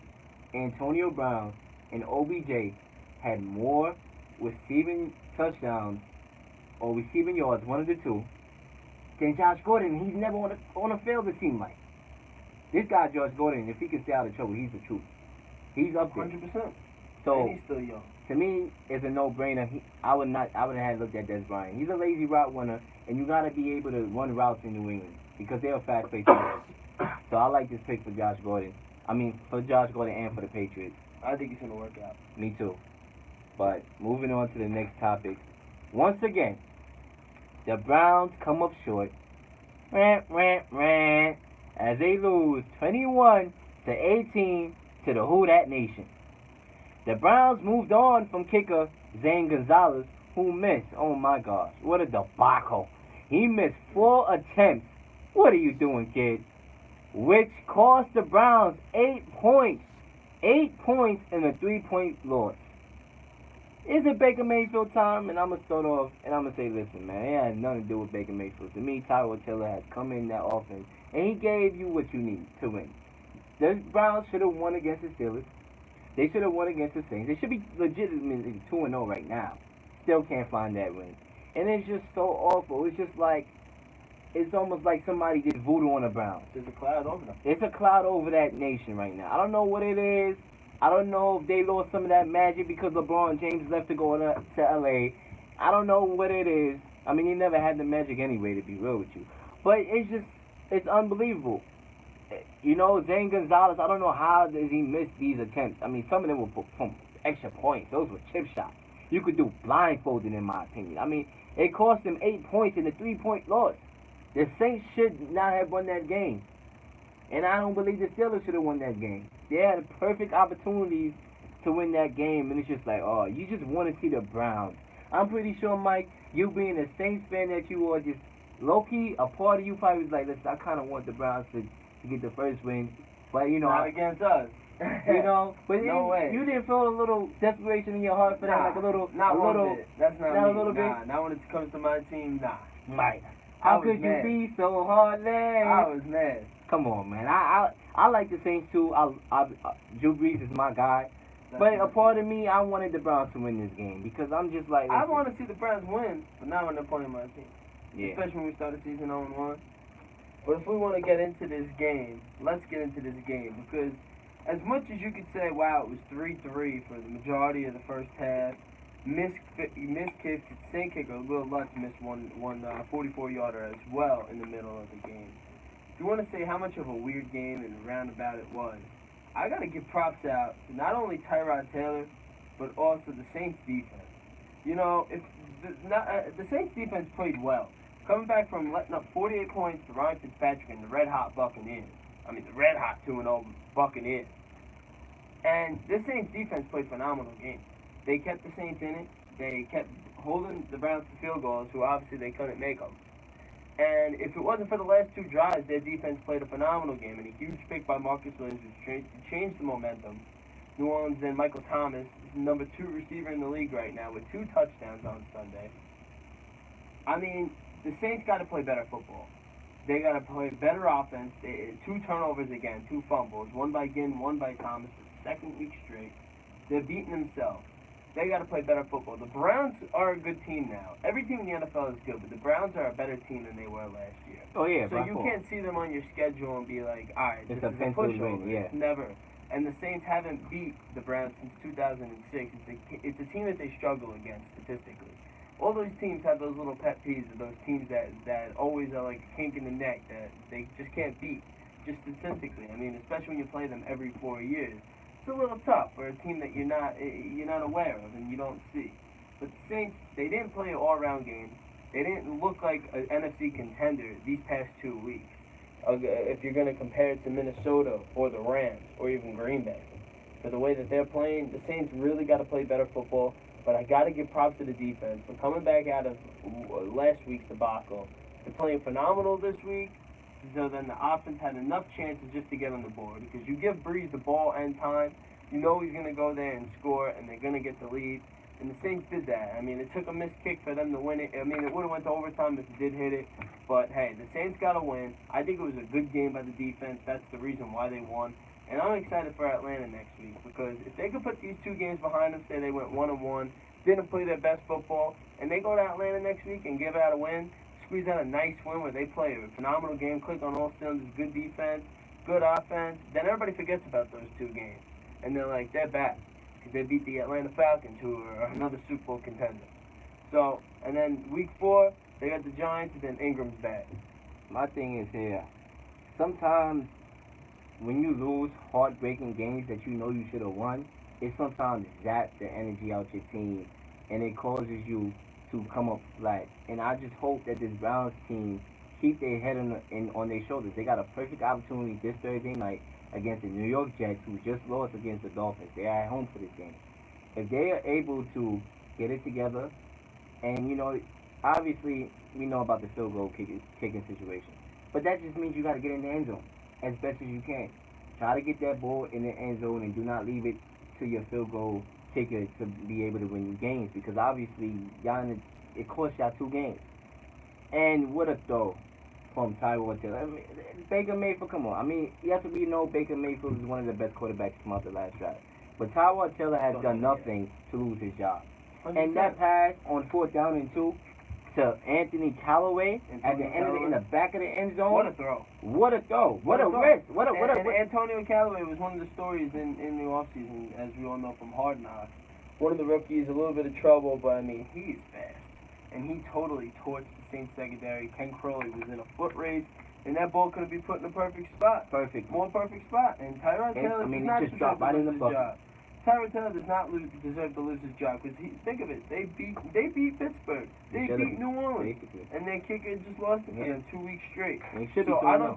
Antonio Brown, and OBJ had more receiving touchdowns or receiving yards, one of the two, than Josh Gordon. He's never on a field, it seemed like. This guy, Josh Gordon, if he can stay out of trouble, he's the truth. He's up there. 100%. So, and he's still young. To me, it's a no-brainer. I wouldn't have looked at Dez Bryant. He's a lazy route runner, and you got to be able to run routes in New England because they're a fast-paced team. So I like this pick for Josh Gordon. I mean, for Josh Gordon and for the Patriots. I think it's going to work out. Me too. But moving on to the next topic. Once again, the Browns come up short. As they lose 21-18 to the Who Dat Nation. The Browns moved on from kicker Zane Gonzalez, who missed. Oh my gosh, what a debacle. He missed 4 attempts. What are you doing, kid? Which cost the Browns 8 points. 8 points in a 3-point loss. Is it Baker Mayfield time? And I'm going to start off and I'm going to say, listen, man, it has nothing to do with Baker Mayfield. To me, Tyrod Taylor has come in that offense and he gave you what you need to win. The Browns should have won against the Steelers. They should have won against the Saints. They should be legitimately 2-0 right now. Still can't find that win. And it's just so awful. It's just like, it's almost like somebody did voodoo on the Browns. There's a cloud over them. It's a cloud over that nation right now. I don't know what it is. I don't know if they lost some of that magic because LeBron James left to go to L.A. I don't know what it is. I mean, he never had the magic anyway, to be real with you. But it's unbelievable. You know, Zane Gonzalez, I don't know how does he miss these attempts. I mean, some of them were from extra points. Those were chip shots. You could do blindfolded, in my opinion. I mean, it cost them 8 points in a 3-point loss. The Saints should not have won that game. And I don't believe the Steelers should have won that game. They had perfect opportunities to win that game, and it's just like, oh, you just want to see the Browns. I'm pretty sure, Mike, you being a Saints fan that you are, just low-key, a part of you probably was like, listen, I kind of want the Browns to get the first win. But, you know. Not against us. You know, but no way. You didn't feel a little desperation in your heart for that, like a little, not a one little, bit. That's not a me. little bit. Not when it comes to my team. Nah. Right. How could mad. you be so heartless? I was mad. Come on, man. I like the Saints too. Drew Brees is my guy. But a part of me, I wanted the Browns to win this game because I'm just like, I want to see the Browns win, but not when they're playing my team. Yeah. Especially when we start the season 0-1. But if we want to get into this game, let's get into this game because as much as you could say, wow, it was 3-3 for the majority of the first half, missed kick, Saint kicker, Leel missed one 44-yarder as well in the middle of the game. If you want to say how much of a weird game and roundabout it was, I gotta give props out to not only Tyrod Taylor, but also the Saints defense. You know, if the Saints defense played well, coming back from letting up 48 points to Ryan Fitzpatrick and the red hot Buccaneers. I mean, the red hot 2-0 Buccaneers. And this Saints defense played phenomenal game. They kept the Saints in it. They kept holding the Browns to field goals, who obviously they couldn't make them. And if it wasn't for the last two drives, their defense played a phenomenal game. And a huge pick by Marcus Williams, which changed the momentum. New Orleans and Michael Thomas is the number 2 receiver in the league right now with 2 touchdowns on Sunday. I mean, the Saints got to play better football. They got to play better offense. 2 turnovers again, 2 fumbles, one by Ginn, one by Thomas, for the second week straight. They're beating themselves. They got to play better football. The Browns are a good team now. Every team in the NFL is good, but the Browns are a better team than they were last year. Oh, yeah, so you can't see them on your schedule and be like, all right, this is a pushover. Yeah. It's never. And the Saints haven't beat the Browns since 2006. It's a team that they struggle against statistically. All those teams have those little pet peeves of those teams that always are like a kink in the neck that they just can't beat, just statistically. I mean, especially when you play them every 4 years. It's a little tough for a team that you're not aware of and you don't see. But the Saints, they didn't play an all-around game. They didn't look like an NFC contender these past 2 weeks. If you're going to compare it to Minnesota or the Rams or even Green Bay, for the way that they're playing, the Saints really got to play better football. But I got to give props to the defense for coming back out of last week's debacle. They're playing phenomenal this week. So then the offense had enough chances just to get on the board. Because you give Breeze the ball and time, you know he's going to go there and score, and they're going to get the lead. And the Saints did that. I mean, it took a missed kick for them to win it. I mean, it would have went to overtime if it did hit it. But, hey, the Saints got to win. I think it was a good game by the defense. That's the reason why they won. And I'm excited for Atlanta next week. Because if they could put these 2 games behind them, say they went 1-1, didn't play their best football, and they go to Atlanta next week and give out a win, squeeze out a nice win where they play a phenomenal game, click on all cylinders, good defense, good offense, then everybody forgets about those 2 games. And they're like, they're back. Because they beat the Atlanta Falcons, who are another Super Bowl contender. So, and then week 4, they got the Giants, and then Ingram's back. My thing is here, sometimes when you lose heartbreaking games that you know you should have won, it sometimes zaps the energy out your team, and it causes you to come up flat. And I just hope that this Browns team keep their head on their shoulders. They got a perfect opportunity this Thursday night against the New York Jets, who just lost against the Dolphins. They are at home for this game. If they are able to get it together, and, you know, obviously we know about the field goal kicking situation, but that just means you got to get in the end zone as best as you can. Try to get that ball in the end zone and do not leave it to your field goal kicker to be able to win you games, because obviously it cost y'all 2 games. And what a throw from Tyrod Taylor. I mean, Baker Mayfield, come on. I mean, yes, we know Baker Mayfield is one of the best quarterbacks to come out the last drive. But Tyrod Taylor has done nothing to lose his job. 100%. And that pass on 4th down and 2 to Anthony Callaway at the end in the back of the end zone. What a throw. What a throw. What a risk. And Antonio Callaway was one of the stories in the offseason, as we all know from Hard Knocks. One of the rookies, a little bit of trouble, but I mean, he is fast. And he totally torched the Saints secondary. Ken Crowley was in a foot race, and that ball could have been put in a perfect spot. More perfect spot. And Tyrod Taylor does not deserve to lose his job. Tyrod Taylor does not deserve to lose his job, because think of it, they beat Pittsburgh, they beat New Orleans, and their kicker just lost it for them 2 weeks straight. So I don't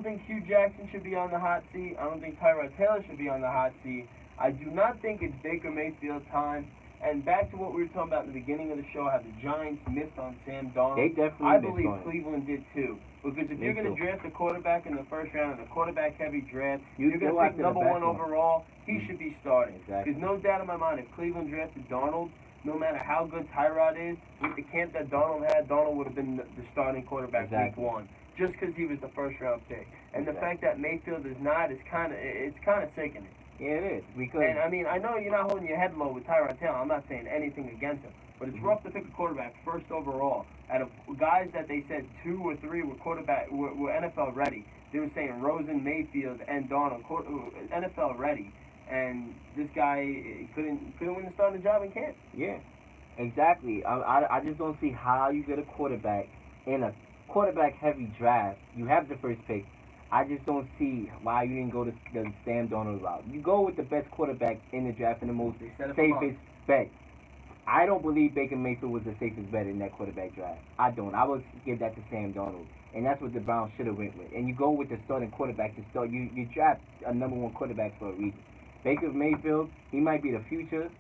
think Hugh Jackson should be on the hot seat. I don't think Tyrod Taylor should be on the hot seat. I do not think it's Baker Mayfield time. And back to what we were talking about in the beginning of the show, how the Giants missed on Sam Darnold. They definitely I believe Cleveland did too. Because if you're going to draft a quarterback in the first round in a quarterback-heavy draft, you're going to pick number 1 overall, he should be starting. There's no doubt in my mind, if Cleveland drafted Darnold, no matter how good Tyrod is, with the camp that Darnold had, Darnold would have been the starting quarterback week 1. Just because he was the first-round pick. And the fact that Mayfield is not, it's kind of sickening. Yeah, it is. Because and I mean, I know you're not holding your head low with Tyrod Taylor. I'm not saying anything against him, but it's rough to pick a quarterback first overall out of guys that they said 2 or 3 were NFL ready. They were saying Rosen, Mayfield, and Darnold, NFL ready, and this guy couldn't win the starting job in camp. Yeah, exactly. I just don't see how you get a quarterback in a quarterback heavy draft. You have the first pick. I just don't see why you didn't go the Sam Darnold route. You go with the best quarterback in the draft and the most They set up a safest bet. I don't believe Baker Mayfield was the safest bet in that quarterback draft. I don't. I would give that to Sam Darnold, and that's what the Browns should have went with. And you go with the starting quarterback to start. You draft a number one quarterback for a reason. Baker Mayfield, he might be the future,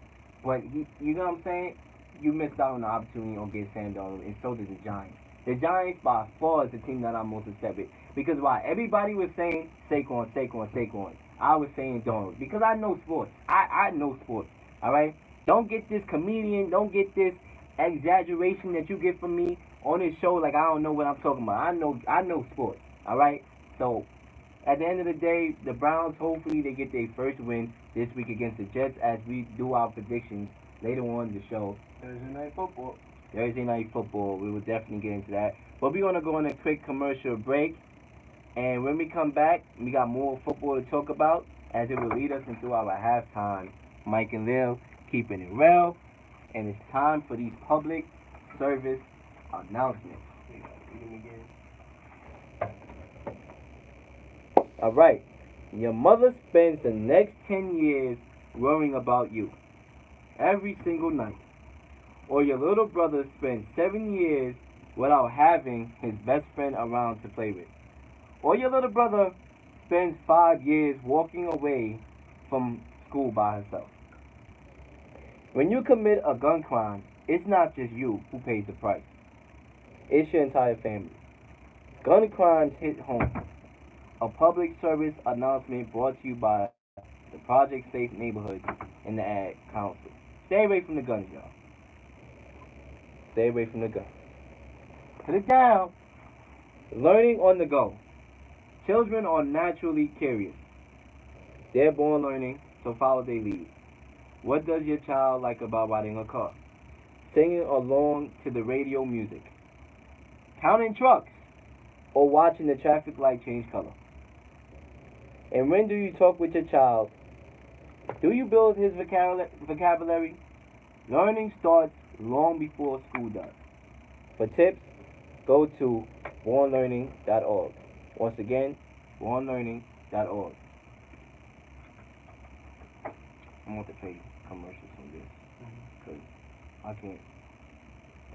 but you know what I'm saying? You missed out on the opportunity on getting Sam Darnold, and so did the Giants. The Giants by far is the team that I'm most upset with. Because why? Everybody was saying Saquon, Saquon, Saquon. I was saying Darnold because I know sports. I know sports. All right. Don't get this comedian. Don't get this exaggeration that you get from me on this show. Like I don't know what I'm talking about. I know sports. All right. So at the end of the day, the Browns hopefully they get their first win this week against the Jets as we do our predictions later on in the show. Thursday night football. Thursday night football. We will definitely get into that. But we're gonna go on a quick commercial break, and when we come back, we got more football to talk about as it will lead us into our halftime. Mike and Lil keeping it real, and it's time for these public service announcements. All right. Your mother spends the next 10 years worrying about you every single night. Or your little brother spends 7 years without having his best friend around to play with. Or your little brother spends 5 years walking away from school by herself. When you commit a gun crime, it's not just you who pays the price. It's your entire family. Gun crimes hit home. A public service announcement brought to you by the Project Safe Neighborhoods and the Ad Council. Stay away from the guns, y'all. Stay away from the guns. Put it down. Learning on the go. Children are naturally curious. They're born learning, so follow their lead. What does your child like about riding a car? Singing along to the radio music. Counting trucks or watching the traffic light change color. And when do you talk with your child? Do you build his vocabulary? Learning starts long before school does. For tips, go to bornlearning.org. Once again, bornlearning.org. I'm going to play commercials from this because I can't.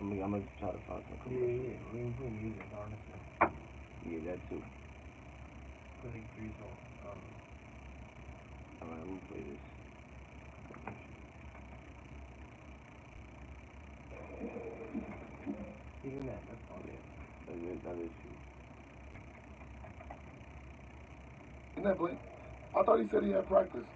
I'm going to try to find some commercials. Yeah, we can put music, honestly. Yeah, that too. Putting threes on. Alright, we'll play this. Even that, that's all. Yeah, that is true. Isn't that Blake? I thought he said he had practice.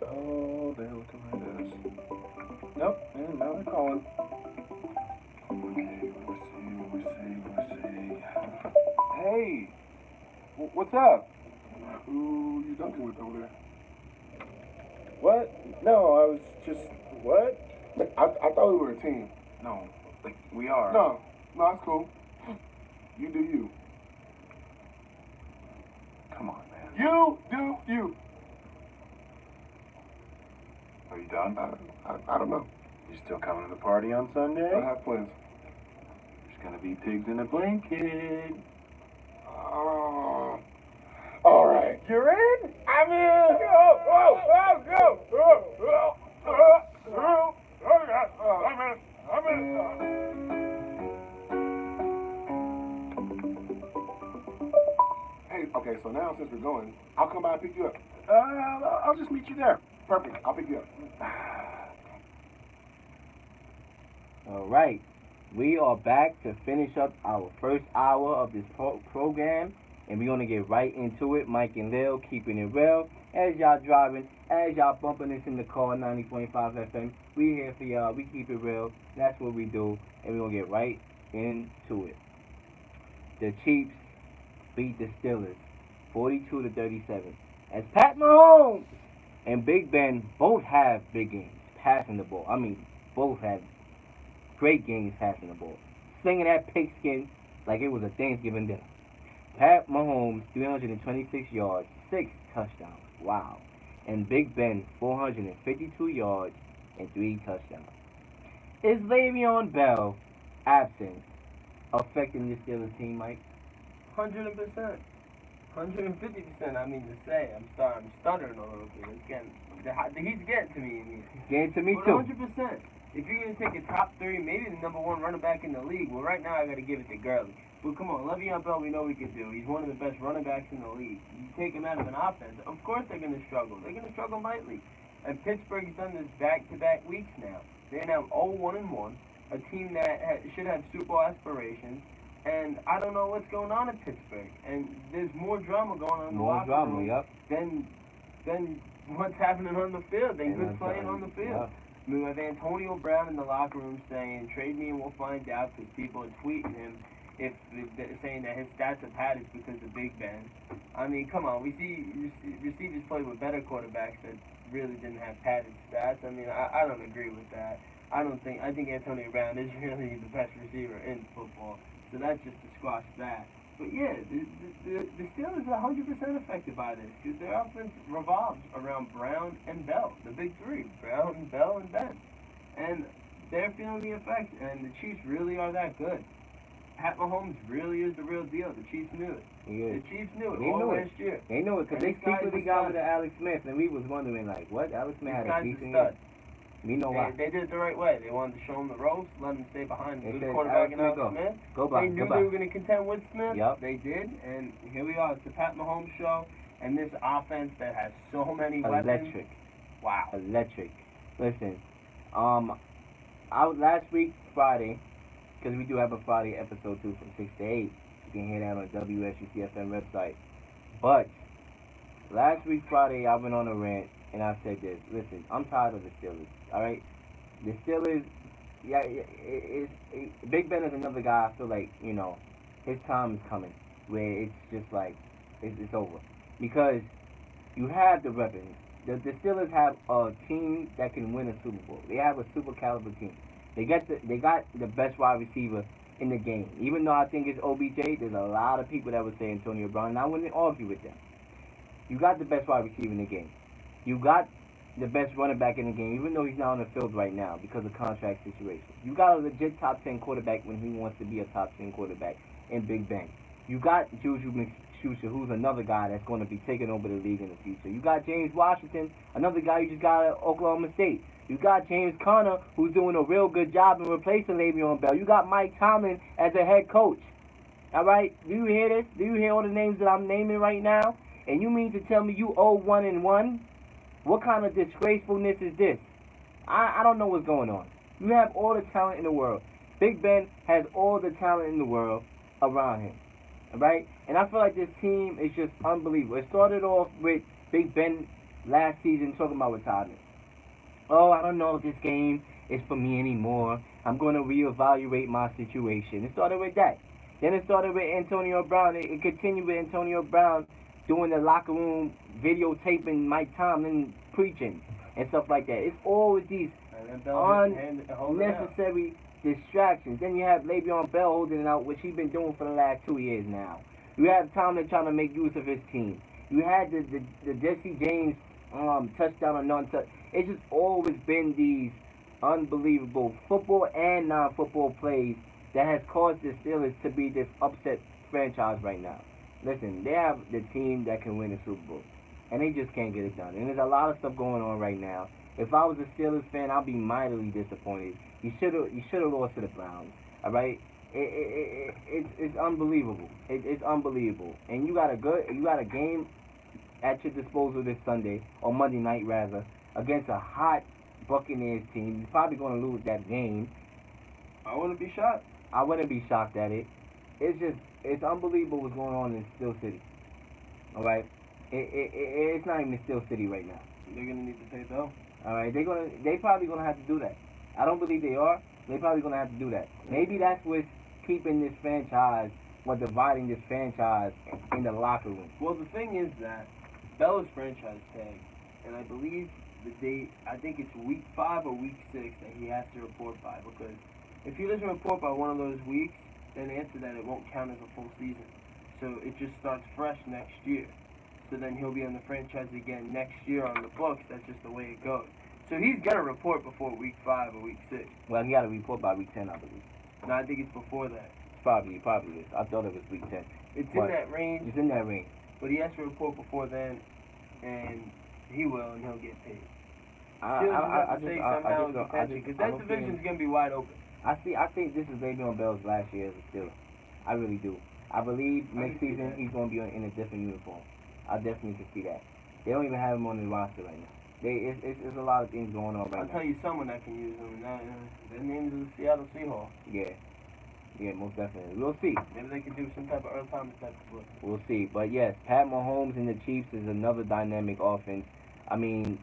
Oh, they're looking like this. Nope, now they're calling. Okay, let me see. Hey, what's up? Who you dunking with over there? What? No, I was just, what? I thought we were a team. No, like, we are. No, it's cool. You do you. Come on, man. You do you. Are you done? I don't know. You still coming to the party on Sunday? I have plans. There's gonna be pigs in a blanket. All right. You're in? I'm in. Go. I'm in. Hey, okay, so now since we're going, I'll come by and pick you up. I'll just meet you there. Perfect. I'll pick you up. All right. We are back to finish up our first hour of this program, and we're going to get right into it. Mike and Lil keeping it real. As y'all driving, as y'all bumping this in the car, 90.5 FM, we here for y'all. We keep it real. That's what we do, and we're going to get right into it. The Chiefs beat the Steelers 42-37. As Pat Mahomes and Big Ben both have big games passing the ball. I mean, both have great games passing the ball. Slinging that pigskin like it was a Thanksgiving dinner. Pat Mahomes, 326 yards, 6 touchdowns. Wow. And Big Ben, 452 yards and 3 touchdowns. Is Le'Veon Bell absent affecting this Steelers team, Mike? 100%. 150%. I mean to say, I'm sorry, I'm stuttering a little bit. It's getting, the heat's getting to me in here. Getting to me But too. 100%. If you're gonna take a top 3, maybe the number 1 running back in the league, well, right now I gotta give it to Gurley. But come on, Le'Veon Bell, we know we can do. He's one of the best running backs in the league. You take him out of an offense, of course they're gonna struggle. They're gonna struggle mightily. And Pittsburgh's done this back-to-back weeks now. They're now 0-1-1, a team that should have Super Bowl aspirations. And I don't know what's going on in Pittsburgh. And there's more drama going on in the locker room than what's happening on the field. They're good playing on the field. Yep. I mean, with Antonio Brown in the locker room saying, trade me and we'll find out, because people are tweeting him if they're saying that his stats are padded because of Big Ben. I mean, come on, we see receivers play with better quarterbacks that really didn't have padded stats. I mean, I don't agree with that. I think Antonio Brown is really the best receiver in football. So that's just to squash that. But yeah, the Steelers are 100% affected by this because their offense revolves around Brown and Bell, the big three, Brown, Bell, and Ben. And they're feeling the effects, and the Chiefs really are that good. Pat Mahomes really is the real deal. The Chiefs knew it. The Chiefs knew it all last year. They knew it because they secretly got rid of Alex Smith, and we was wondering, like, what? Alex Smith had a decent year. We know why. They did it the right way. They wanted to show him the ropes, let him stay behind They good said, quarterback in Alex Alex Smith. They knew they were going to contend with Smith. Yep. They did, and here we are. It's the Pat Mahomes show, and this offense that has so many weapons. Electric. Wow. Electric. Listen, last week, Friday, because we do have a Friday episode too from 6 to 8. You can hear that on WSUCFM website. But last week, Friday, I went on a rant, and I said this. Listen, I'm tired of the Steelers, all right? The Steelers, Big Ben is another guy. I feel like, his time is coming where it's just like, it's over. Because you have the weapons. The Steelers have a team that can win a Super Bowl. They have a super caliber team. They got the best wide receiver in the game. Even though I think it's OBJ, there's a lot of people that would say Antonio Brown, and I wouldn't argue with them. You got the best wide receiver in the game. You got the best running back in the game, even though he's not on the field right now because of contract situations. You got a legit top 10 quarterback when he wants to be a top 10 quarterback in Big Ben. You got Juju Smith-Schuster, who's another guy that's going to be taking over the league in the future. You got James Washington, another guy you just got at Oklahoma State. You got James Conner, who's doing a real good job in replacing Le'Veon Bell. You got Mike Tomlin as a head coach. All right? Do you hear this? Do you hear all the names that I'm naming right now? And you mean to tell me you 0-1-1? What kind of disgracefulness is this? I don't know what's going on. You have all the talent in the world. Big Ben has all the talent in the world around him. Alright? And I feel like this team is just unbelievable. It started off with Big Ben last season talking about retirement. Oh, I don't know if this game is for me anymore. I'm going to reevaluate my situation. It started with that. Then it started with Antonio Brown. It continued with Antonio Brown doing the locker room videotaping Mike Tomlin preaching and stuff like that. It's always these unnecessary distractions. Then you have Le'Veon Bell holding it out, which he's been doing for the last 2 years now. You have Tomlin trying to make use of his team. You had the Jesse James touchdown or non-touch. It's just always been these unbelievable football and non-football plays that has caused the Steelers to be this upset franchise right now. Listen, they have the team that can win the Super Bowl, and they just can't get it done. And there's a lot of stuff going on right now. If I was a Steelers fan, I'd be mightily disappointed. You should have lost to the Browns. All right, it's unbelievable. It's unbelievable. And you got a game at your disposal this Sunday or Monday night rather against a hot Buccaneers team. You're probably going to lose that game. I wouldn't be shocked. I wouldn't be shocked at it. It's unbelievable what's going on in Steel City. All right, it's not even in Steel City right now. They're gonna need to pay Bell. All right, they probably gonna have to do that. I don't believe they are. They probably gonna have to do that. Maybe that's what's keeping this franchise or dividing this franchise in the locker room. Well, the thing is that Bell is franchise tag, and I believe the date. I think it's week 5 or week 6 that he has to report by, because if he doesn't report by one of those weeks, then after that it won't count as a full season. So it just starts fresh next year. So then he'll be on the franchise again next year on the books. That's just the way it goes. So he's got to report before week 5 or week 6. Well, he got to report by week 10, I believe. No, I think it's before that. probably is. I thought it was week 10. It's But in that range, It's in that range. but he has to report before then, and he will, and he'll get paid. I Steelers have I to stay just I somehow in just don't- I contention, just because I that don't division's think- going to be wide open. I think this is Le'Veon Bell's last year as a Steeler. I really do. I believe I next can see season that. he's going to be in a different uniform. I definitely can see that. They don't even have him on the roster right now. It's a lot of things going on right I'll now. tell you someone that can use him, and their name is the Seattle Seahawks. Yeah, most definitely. We'll see. Maybe they could do some type of Earl Thomas type of work. We'll see. But yes, Pat Mahomes and the Chiefs is another dynamic offense. I mean,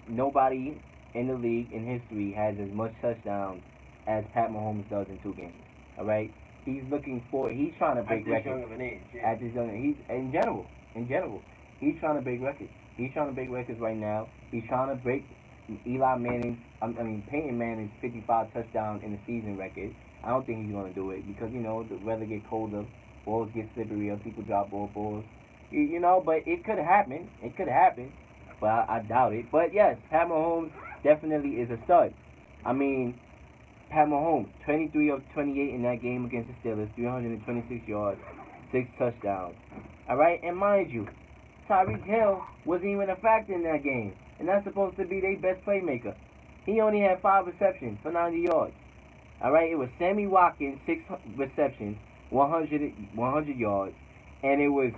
nobody in the league in history has as much touchdowns as Pat Mahomes does in 2 games. All right? He's trying to break At this records. young of an age, yeah. At this young, he's in general, he's trying to break records. He's trying to break records right now. He's trying to break Peyton Manning's 55 touchdown in the season record. I don't think he's going to do it because, you know, the weather get colder, balls get slipperier, people drop balls. You know, but it could happen. But I doubt it. But yes, Pat Mahomes definitely is a stud. I mean, Pat Mahomes, 23 of 28 in that game against the Steelers, 326 yards, 6 touchdowns. All right, and mind you, Tyreek Hill wasn't even a factor in that game, and that's supposed to be their best playmaker. He only had 5 receptions for 90 yards. All right, it was Sammy Watkins, 6 receptions, 100 yards, and it was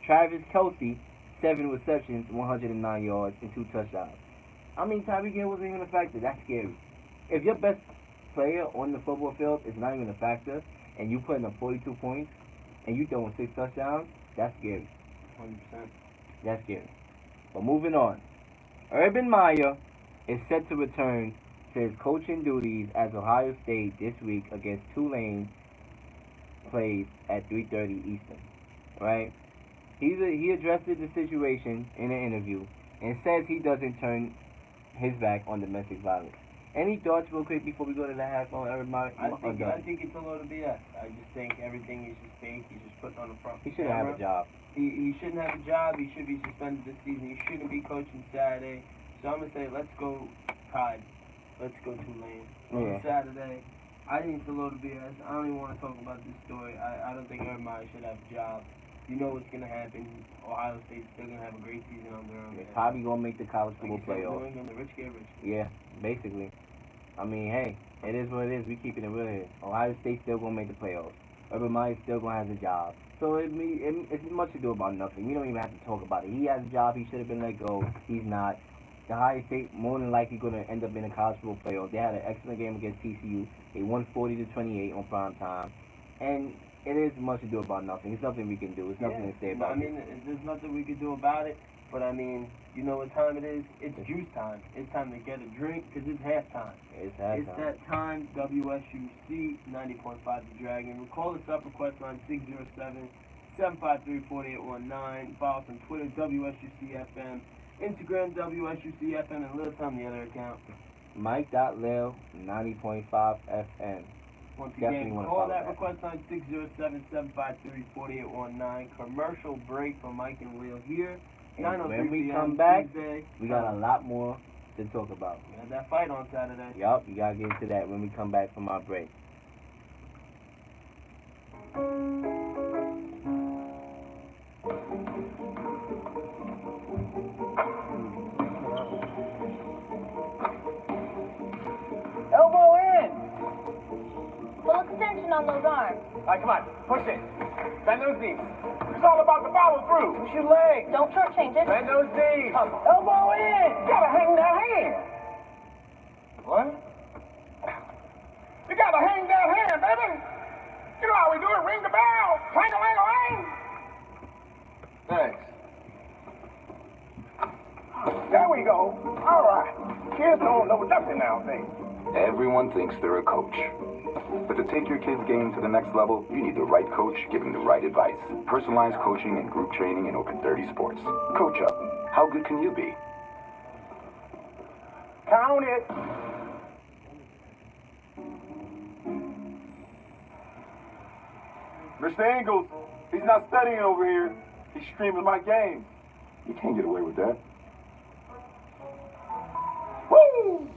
Travis Kelce, 7 receptions, 109 yards, and 2 touchdowns. I mean, Tyreek Hill wasn't even a factor. That's scary. If your best player on the football field is not even a factor, and you putting up 42 points, and you throwing 6 touchdowns, that's scary. 100%. That's scary. But moving on. Urban Meyer is set to return to his coaching duties as Ohio State this week against Tulane plays at 3:30 Eastern. Right? He addressed the situation in an interview and says he doesn't turn his back on domestic violence. Any thoughts real quick before we go to the half on Urban Meyer? I think it's a load of BS. I just think everything is just fake. He's just putting on the front. He shouldn't have a job. He shouldn't have a job. He should be suspended this season. He shouldn't be coaching Saturday. So I'm going to say, let's go Tide. Let's go Tulane. On Saturday. I think it's a load of BS. I don't even want to talk about this story. I don't think Urban Meyer should have a job. You know what's going to happen. Ohio State's still going to have a great season under him. They're probably going to make the college football playoff. The rich get rich. Yeah, basically. I mean, hey, it is what it is. We keeping it real here. Ohio State's still going to make the playoffs. Urban Meyer's still going to have a job. So it's much to do about nothing. We don't even have to talk about it. He has a job. He should have been let go. He's not. The Ohio State more than likely going to end up in a college football playoff. They had an excellent game against TCU. They won 40-28 on prime time. And it is much to do about nothing. It's nothing we can do. It's nothing to say about it. I mean, there's nothing we can do about it. But, I mean, you know what time it is? It's juice time. It's time to get a drink because it's halftime. It's halftime. It's that time. WSUC 90.5 The Dragon. Call us up, request line 607-753-4819. Follow us on Twitter, WSUCFM. Instagram, WSUCFM, and Leel, tell me the other account. Mike.Leel, 90.5 FM. Once Definitely again, wanna call follow that that. request line 607-753-4819. Commercial break from Mike and Leel here. And 9:03 when we p.m. come back, Tuesday. we got a lot more to talk about. We had that fight on Saturday. Yup, you got to get into that when we come back from our break. Elbow in! Full extension on those arms. All right, come on, push it. Bend those knees. It's all about the follow through. Push your legs. Don't shortchange it. Bend those knees. Elbow in. You gotta hang that hand. What? You gotta hang that hand, baby. You know how we do it. Ring the bell. Clang-a-lang-a-lang. Thanks. There we go. All right. Kids don't know nothing nowadays. Everyone thinks they're a coach. But to take your kids' game to the next level, you need the right coach giving the right advice. Personalized coaching and group training in over 30 sports. Coach Up. How good can you be? Count it. Mr. Ingles, he's not studying over here. He's streaming my games. You can't get away with that. Woo!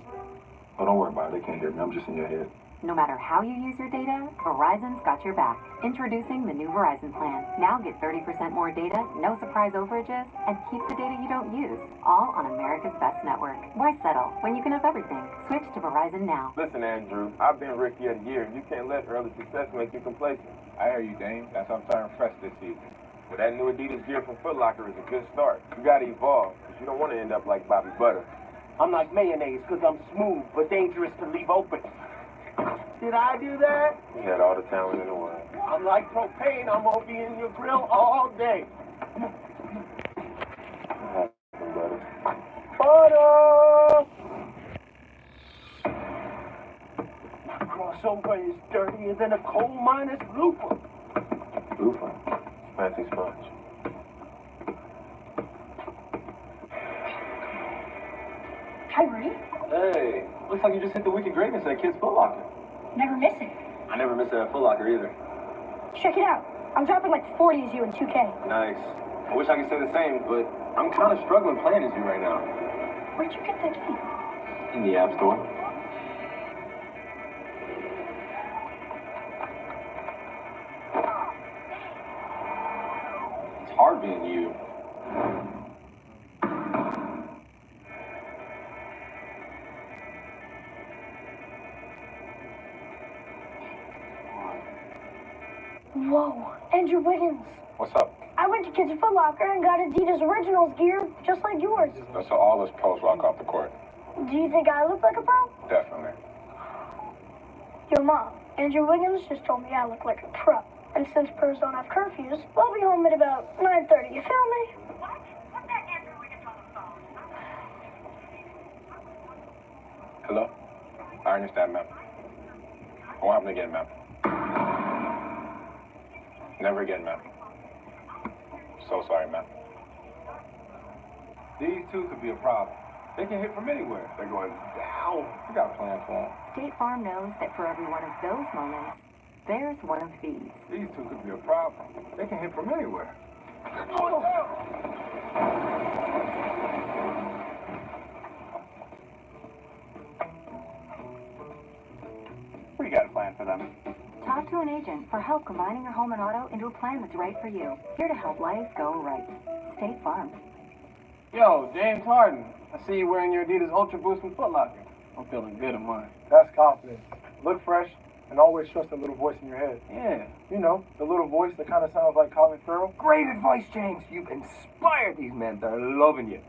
Oh, don't worry about it. They can't hear me. I'm just in your head. No matter how you use your data, Verizon's got your back. Introducing the new Verizon plan. Now get 30% more data, no surprise overages, and keep the data you don't use. All on America's best network. Why settle when you can have everything? Switch to Verizon now. Listen, Andrew, I've been rookie of the year. You can't let early success make you complacent. I hear you, Dame. That's why I'm starting fresh this season. But that new Adidas gear from Foot Locker is a good start. You gotta evolve, because you don't want to end up like Bobby Butter. I'm like mayonnaise because I'm smooth but dangerous to leave open. Did I do that? You had all the talent in the world. I'm like propane. I'm gonna be in your grill all day. Butter. Butter! My crossover is dirtier than a coal miner's loofah. Loofah. Fancy sponge. Hi, Rudy. Hey, looks like you just hit the wicked greatness at Kids Foot Locker. Never miss it. I never missed it at Foot Locker either. Check it out. I'm dropping like 40 as you in 2K. Nice. I wish I could say the same, but I'm kind of struggling playing as you right now. Where'd you get that game? In the App Store. It's hard being you. Whoa, Andrew Wiggins. What's up? I went to Kids Foot Locker and got Adidas Originals gear just like yours. So all us pros walk off the court. Do you think I look like a pro? Definitely. Your mom, Andrew Wiggins, just told me I look like a pro. And since pros don't have curfews, we'll be home at about 9:30. You feel me? Hello? I understand, ma'am. What happened again, ma'am? Never again, ma'am. So sorry, ma'am. These two could be a problem. They can hit from anywhere. They're going down. We got a plan for them. State Farm knows that for every one of those moments, there's one of these. These two could be a problem. They can hit from anywhere. We got a plan for them. Talk to an agent for help combining your home and auto into a plan that's right for you. Here to help life go right. State Farm. Yo, James Harden. I see you wearing your Adidas Ultra Boost from Foot Locker. I'm feeling good in mine. That's confidence. Look fresh and always trust that little voice in your head. Yeah. You know, the little voice that kind of sounds like Colin Farrell. Great advice, James. You've inspired these men. They're loving you.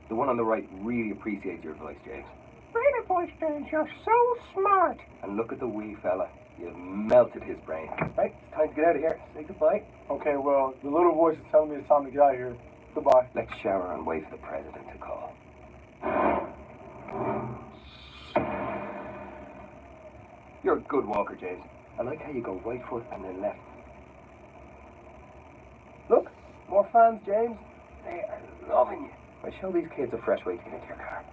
The one on the right really appreciates your advice, James. Great advice, James. You're so smart. And look at the wee fella. You've melted his brain. Right, it's time to get out of here. Say goodbye. Okay, well, the little voice is telling me it's time to get out of here. Goodbye. Let's shower and wait for the president to call. You're a good walker, James. I like how you go right foot and then left. Look, more fans, James. They are loving you. I show these kids a fresh way to get into your car.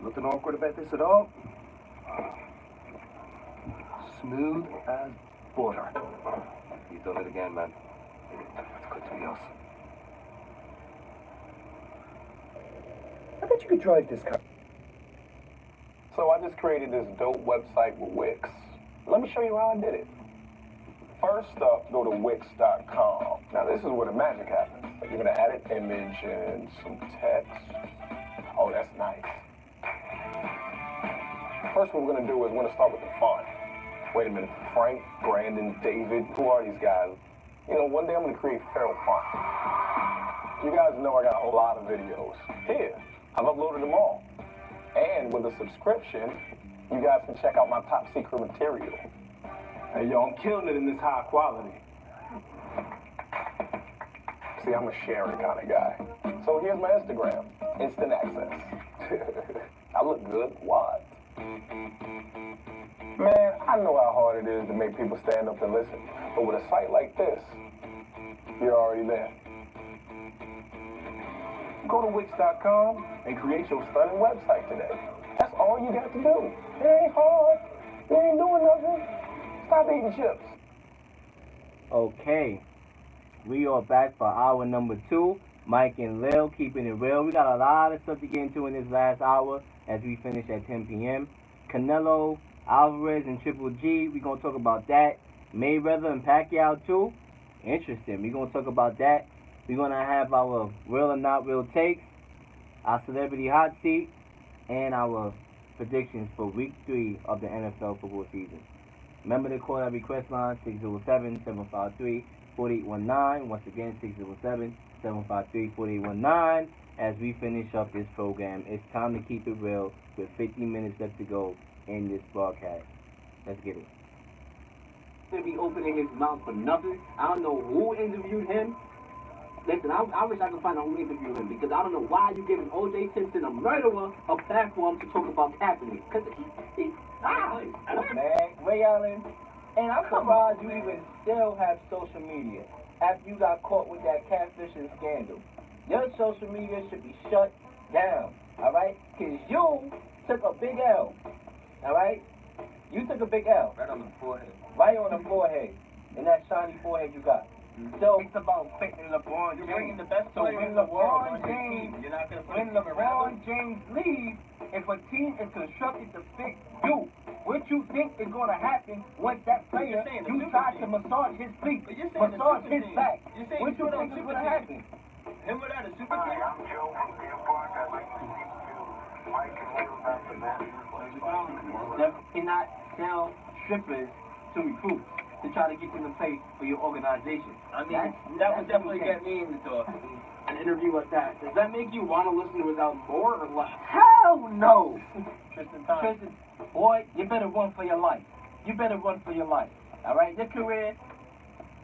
Nothing awkward about this at all. Smooth as butter. You've done it again, man. It's good to be us. I bet you could drive this car. So I just created this dope website with Wix. Let me show you how I did it. First up, go to Wix.com. Now this is where the magic happens. You're gonna add an image and some text. Oh, that's nice. First what we're gonna do is we're gonna start with the font. Wait a minute, Frank, Brandon, David, who are these guys? You know, one day I'm gonna create feral font. You guys know I got a lot of videos. Here, I've uploaded them all. And with a subscription, you guys can check out my top secret material. Hey, yo, I'm killing it in this high quality. See, I'm a sharing kind of guy. So here's my Instagram, instant access. I look good, what? Man, I know how hard it is to make people stand up and listen. But with a site like this, you're already there. Go to Wix.com and create your stunning website today. That's all you got to do. It ain't hard. You ain't doing nothing. Stop eating chips. Okay. We are back for hour number 2. Mike and Leel keeping it real. We got a lot of stuff to get into in this last hour as we finish at 10 p.m. Canelo, Alvarez, and Triple G. We're going to talk about that. Mayweather and Pacquiao, too. Interesting. We're going to talk about that. We're going to have our real or not real takes, our celebrity hot seat, and our predictions for week 3 of the NFL football season. Remember to call that request line, 607-753-4819. Once again, 607-753-4819. As we finish up this program, it's time to keep it real with 50 minutes left to go in this broadcast. Let's get it. Gonna be opening his mouth for nothing. I don't know who interviewed him. Listen, I wish I could find out who interviewed him, because I don't know why you giving O.J. Simpson, a murderer, a platform to talk about Kaepernick. Because Man, Ray Allen, and I'm surprised you even still have social media after you got caught with that catfishing scandal. Your social media should be shut down, alright? Because you took a big L, alright? You took a big L. Right on the forehead. Right on the forehead. And that shiny forehead you got. So it's about fitting LeBron. You're bringing the best so player when in the world LeBron on your James, team. You're not going to put when LeBron James leaves, if a team is constructed to fit you, what you think is going to happen once that player, you try to massage his feet, massage his back, what you think is going to happen? Him without a super team? I'm Joe from the Park. I'd like to speak to Mike and Leel about the match. cannot sell strippers to recruits to try to get them to play for your organization. I mean, that would definitely get me in the door. An interview like that, does that make you want to listen to his album more or less? Hell no! Tristan, boy, you better run for your life. You better run for your life. All right, your career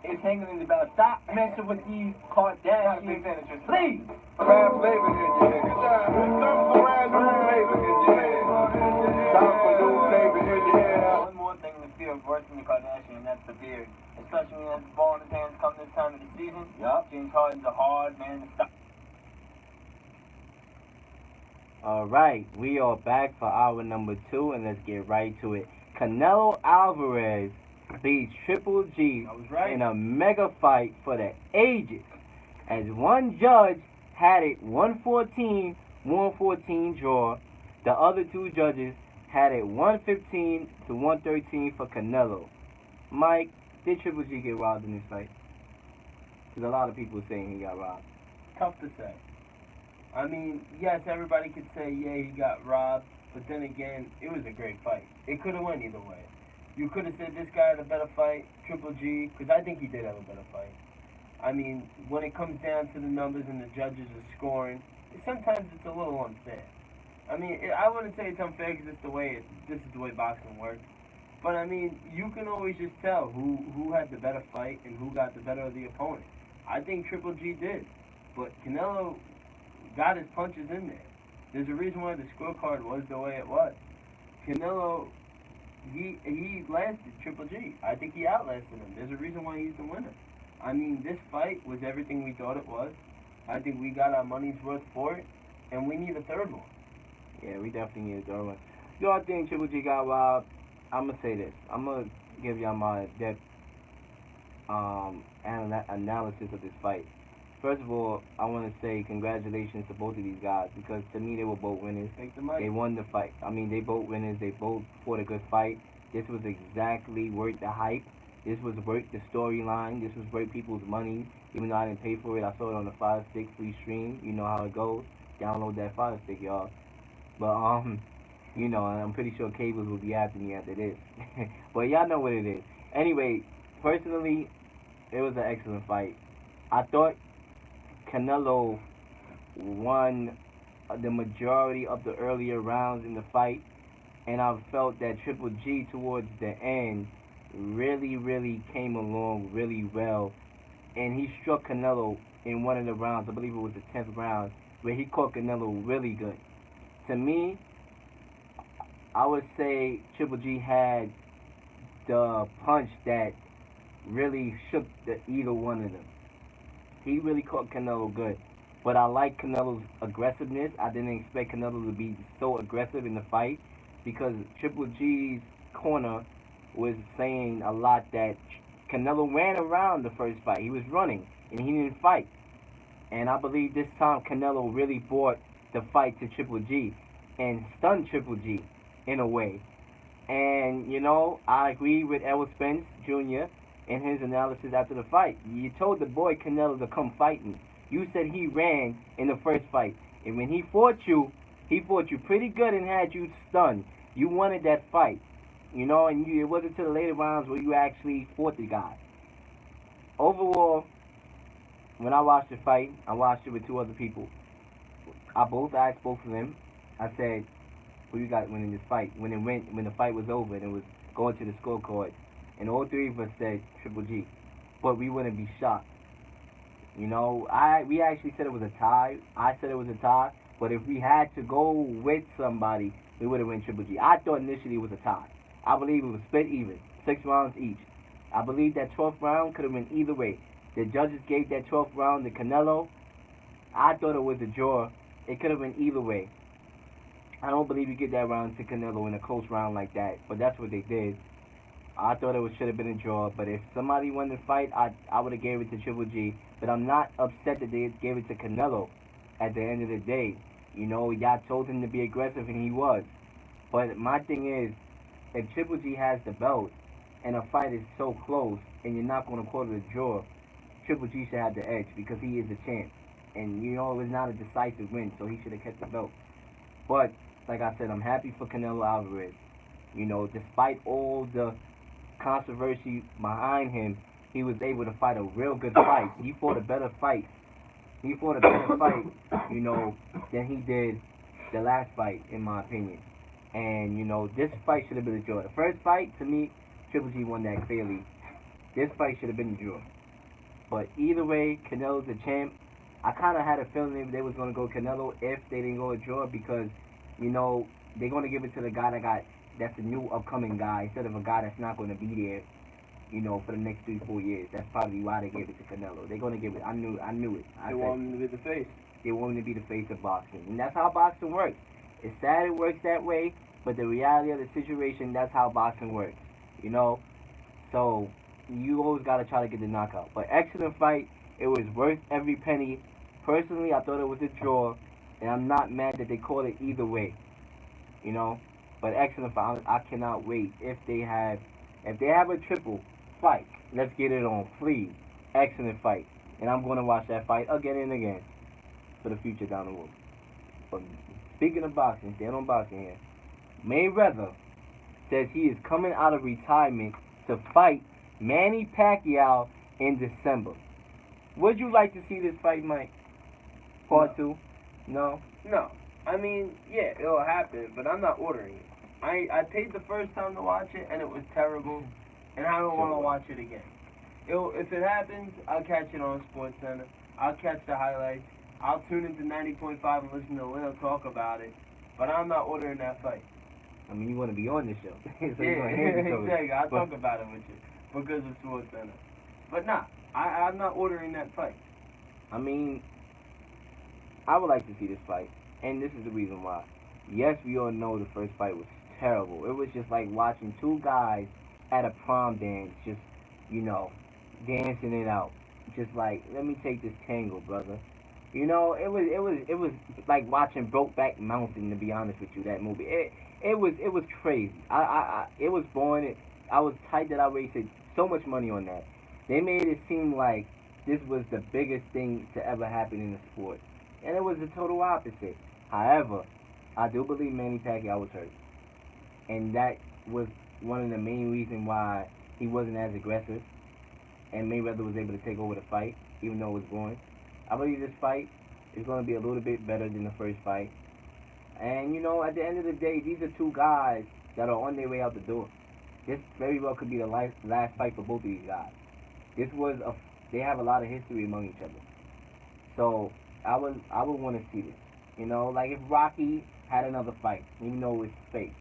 is hanging in the balance. Stop messing with these Kardashians. Please. Rap flavor in your head. Some rap flavor in your head. Time for new flavor in your head. One more thing to fear worse than the Kardashian, and that's the beard. Especially when he has the ball in his hands come this time of the season. Yup. James Harden's a hard man to stop. Alright, we are back for hour number 2, and let's get right to it. Canelo Alvarez beats Triple G in a mega fight for the ages, as one judge had it 114 draw. The other two judges had it 115 to 113 for Canelo. Mike, did Triple G get robbed in this fight? Because a lot of people are saying he got robbed. Tough to say. I mean, yes, everybody could say, yeah, he got robbed, but then again, it was a great fight. It could have went either way. You could have said this guy had a better fight, Triple G, because I think he did have a better fight. I mean, when it comes down to the numbers and the judges are scoring, sometimes it's a little unfair. I mean, I wouldn't say it's unfair because this is the way boxing works. But I mean, you can always just tell who had the better fight and who got the better of the opponent. I think Triple G did, but Canelo got his punches in there. There's a reason why the scorecard was the way it was. Canelo, he lasted Triple G. I think he outlasted him. There's a reason why he's the winner. I mean, this fight was everything we thought it was. I think we got our money's worth for it, and we need a third one. Yeah, we definitely need a third one. You know, I think Triple G got robbed. I'm going to say this. I'm going to give y'all my depth analysis of this fight. First of all, I want to say congratulations to both of these guys, because to me they were both winners. They won the fight. I mean, they both winners. They both fought a good fight. This was exactly worth the hype. This was worth the storyline. This was worth people's money. Even though I didn't pay for it, I saw it on the Fire Stick free stream. You know how it goes. Download that Fire Stick, y'all. But you know, I'm pretty sure cables will be after me after this. But y'all know what it is. Anyway, personally, it was an excellent fight. I thought Canelo won the majority of the earlier rounds in the fight, and I felt that Triple G towards the end really came along really well, and he struck Canelo in one of the rounds. I believe it was the 10th round, where he caught Canelo really good. To me, I would say Triple G had the punch that really shook either one of them. He really caught Canelo good. But I like Canelo's aggressiveness. I didn't expect Canelo to be so aggressive in the fight, because Triple G's corner was saying a lot that Canelo ran around the first fight. He was running, and he didn't fight. And I believe this time Canelo really brought the fight to Triple G and stunned Triple G in a way. And, you know, I agree with Errol Spence Jr. in his analysis after the fight. You told the boy Canelo to come fight me. You said he ran in the first fight. And when he fought you pretty good and had you stunned. You wanted that fight. You know, and it wasn't until the later rounds where you actually fought the guy. Overall, when I watched the fight, I watched it with two other people. I asked both of them. I said, who you got winning this fight? When the fight was over and it was going to the scorecard, and all three of us said Triple G, but we wouldn't be shocked. You know, we actually said it was a tie. I said it was a tie, but if we had to go with somebody, we would have went Triple G. I thought initially it was a tie. I believe it was split even, 6 rounds each. I believe that 12th round could have been either way. The judges gave that 12th round to Canelo. I thought it was a draw. It could have been either way. I don't believe you get that round to Canelo in a close round like that, but that's what they did. I thought it should have been a draw, but if somebody won the fight, I would have gave it to Triple G. But I'm not upset that they gave it to Canelo at the end of the day. You know, y'all told him to be aggressive, and he was. But my thing is, if Triple G has the belt, and a fight is so close, and you're not going to call it a draw, Triple G should have the edge, because he is the champ. And, you know, it was not a decisive win, so he should have kept the belt. But, like I said, I'm happy for Canelo Alvarez. You know, despite all the controversy behind him, he was able to fight a real good fight. He fought a better fight. You know, than he did the last fight, in my opinion. And, you know, this fight should have been a draw. The first fight, to me, Triple G won that clearly. This fight should have been a draw. But either way, Canelo's the champ. I kind of had a feeling maybe they was going to go Canelo if they didn't go a draw, because, you know, they're going to give it to the guy that's a new upcoming guy instead of a guy that's not going to be there, you know, for the next 3-4 years. That's probably why they gave it to Canelo. They're going to give it. I knew it. They want him to be the face. They want him to be the face of boxing. And that's how boxing works. It's sad it works that way, but the reality of the situation, that's how boxing works. You know? So, you always got to try to get the knockout. But excellent fight. It was worth every penny. Personally, I thought it was a draw, and I'm not mad that they called it either way. You know? But excellent fight. I cannot wait. If they have a triple fight, let's get it on, please. Excellent fight. And I'm going to watch that fight again and again for the future down the road. But speaking of boxing, staying on boxing here, Mayweather says he is coming out of retirement to fight Manny Pacquiao in December. Would you like to see this fight, Mike? Part 2? No? No. I mean, yeah, it'll happen, but I'm not ordering it. I paid the first time to watch it, and it was terrible, and I don't want to watch it again. If it happens, I'll catch it on SportsCenter. I'll catch the highlights. I'll tune into 90.5 and listen to Leel talk about it, but I'm not ordering that fight. I mean, you want to be on this show. So yeah, exactly. I'll talk about it with you because of SportsCenter. But nah, I'm not ordering that fight. I mean, I would like to see this fight, and this is the reason why. Yes, we all know the first fight was terrible. It was just like watching two guys at a prom dance, just, you know, dancing it out. Just like, let me take this tango, brother. You know, it was like watching Brokeback Mountain, to be honest with you, that movie. It was crazy. It was boring. I was tight that I wasted so much money on that. They made it seem like this was the biggest thing to ever happen in the sport. And it was the total opposite. However, I do believe Manny Pacquiao was hurt. And that was one of the main reasons why he wasn't as aggressive. And Mayweather was able to take over the fight, even though it was boring. I believe this fight is going to be a little bit better than the first fight. And, you know, at the end of the day, these are two guys that are on their way out the door. This very well could be the last fight for both of these guys. They have a lot of history among each other. So, I would want to see this. You know, like if Rocky had another fight, even though it's fake.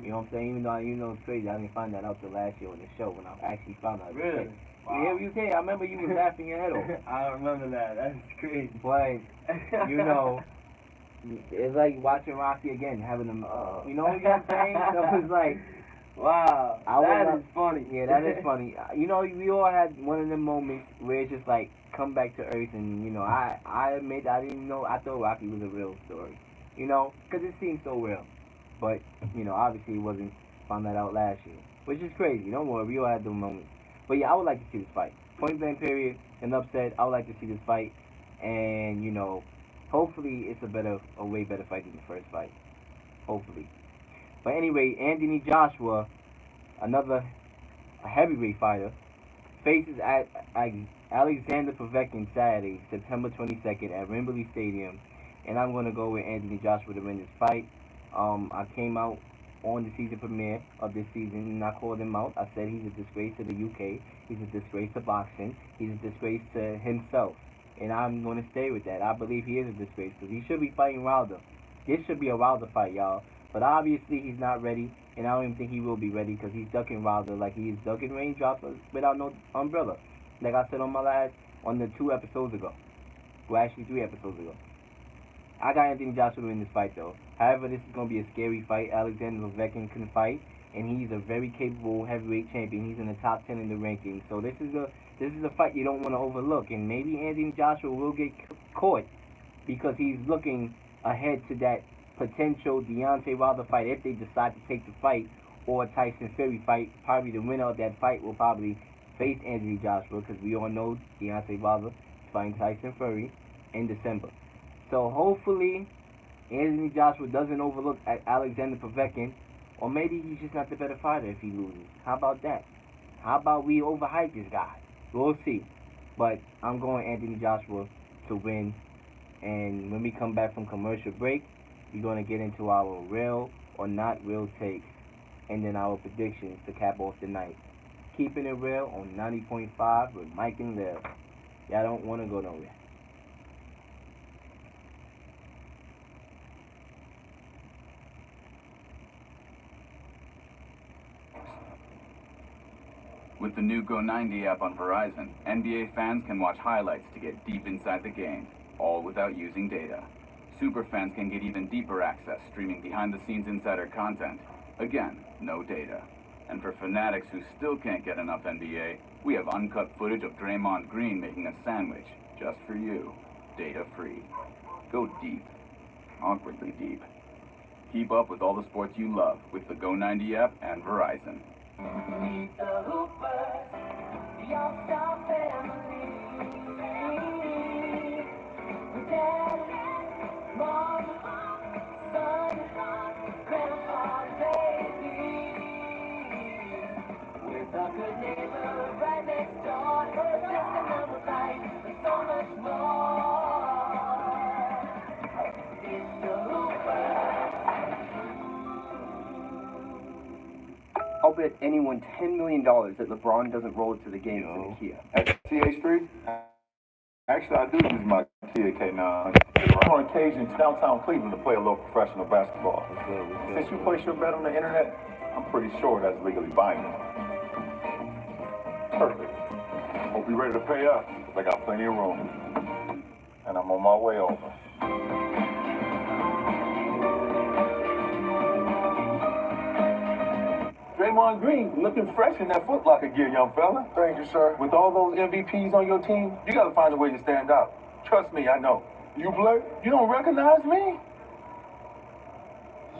You know what I'm saying? Even though it's crazy, I didn't find that out till last year on the show when I actually found out. Really? Wow. Yeah, you can. I remember you was laughing your head off. I remember that. That's crazy. But, you know, it's like watching Rocky again, having them, you know what I'm saying? So it's like, wow, that is funny. Yeah, that is funny. You know, we all had one of them moments where it's just like, come back to earth, and, you know, I admit I didn't know, I thought Rocky was a real story. You know, because it seemed so real. But, you know, obviously it wasn't Found that out last year, which is crazy. Don't worry, we all had those moments. But yeah, I would like to see this fight. Point blank period, an upset. I would like to see this fight, and hopefully it's a way better fight than the first fight. Hopefully. But anyway, Anthony Joshua, another heavyweight fighter, faces Alexander Povetkin Saturday, September 22nd at Wembley Stadium, and I'm gonna go with Anthony Joshua to win this fight. I came out on the season premiere of this season and I called him out. I said he's a disgrace to the UK. He's a disgrace to boxing. He's a disgrace to himself, and I'm gonna stay with that. I believe he is a disgrace because he should be fighting Wilder. This should be a Wilder fight, y'all. But obviously he's not ready, and I don't even think he will be ready because he's ducking Wilder like he is ducking raindrops without no umbrella. Like I said on the 2 episodes ago. Well, actually 3 episodes ago. I got Anthony Joshua to win this fight though. However, this is going to be a scary fight. Alexander Povetkin can fight, and he's a very capable heavyweight champion. He's in the top 10 in the rankings. So this is a fight you don't want to overlook. And maybe Anthony Joshua will get caught because he's looking ahead to that potential Deontay Wilder fight if they decide to take the fight, or Tyson Fury fight. Probably the winner of that fight will probably face Anthony Joshua because we all know Deontay Wilder is fighting Tyson Fury in December. So hopefully Anthony Joshua doesn't overlook Alexander Povetkin, or maybe he's just not the better fighter if he loses. How about that? How about we overhype this guy? We'll see. But I'm going Anthony Joshua to win. And when we come back from commercial break, we're going to get into our real or not real takes, and then our predictions to cap off the night. Keeping it real on 90.5 with Mike and Leel. Y'all don't want to go nowhere. With the new Go90 app on Verizon, NBA fans can watch highlights to get deep inside the game, all without using data. Superfans can get even deeper access, streaming behind-the-scenes insider content. Again, no data. And for fanatics who still can't get enough NBA, we have uncut footage of Draymond Green making a sandwich, just for you, data-free. Go deep. Awkwardly deep. Keep up with all the sports you love with the Go90 app and Verizon. Meet the Hoopers, the all-star family. With Daddy, Mom, Son, Grandpa, baby. With a good neighbor right next door, a system of a life, and so much more. It's the Hoopers. I'll bet anyone $10 million that LeBron doesn't roll it to the game in the Kia. At CA Street? Actually, I do use my Kia K9 on occasion to downtown Cleveland to play a little professional basketball. Since you place your bet on the internet, I'm pretty sure that's legally binding. Perfect. Hope you're ready to pay up, because I got plenty of room. And I'm on my way over. Draymond Green, looking fresh in that Foot Locker gear, young fella. Thank you, sir. With all those MVPs on your team, you gotta find a way to stand out. Trust me, I know. You play? You don't recognize me?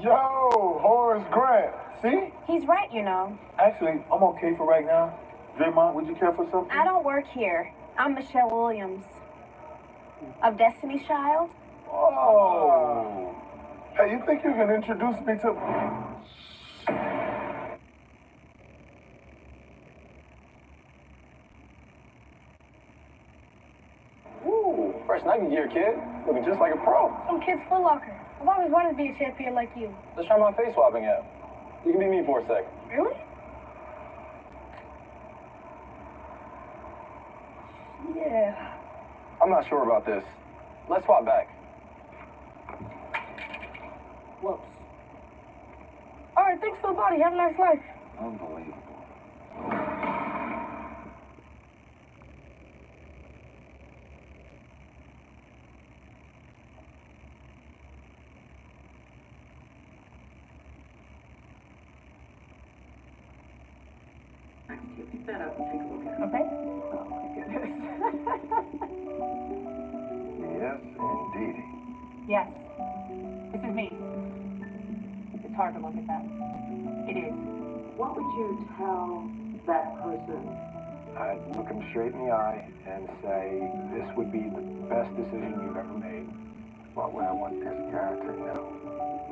Yo, Horace Grant. See? He's right, you know. Actually, I'm okay for right now. Draymond, would you care for something? I don't work here. I'm Michelle Williams. Of Destiny's Child. Oh. Hey, you think you can introduce me to... Ooh, fresh Nike gear, kid. Looking just like a pro. Some kid's Foot Locker. I've always wanted to be a champion like you. Let's try my face swapping app. You can be me for a second. Really? Yeah. I'm not sure about this. Let's swap back. Whoops. Alright, thanks for the body. Have a nice life. Unbelievable. Pick that up and take a look at it. Okay? Oh my goodness. Yes, indeedy. Yes. This is me. It's hard to look at that. It is. what would you tell that person? I'd look him straight in the eye and say, this would be the best decision you've ever made. Why would I want this guy to know?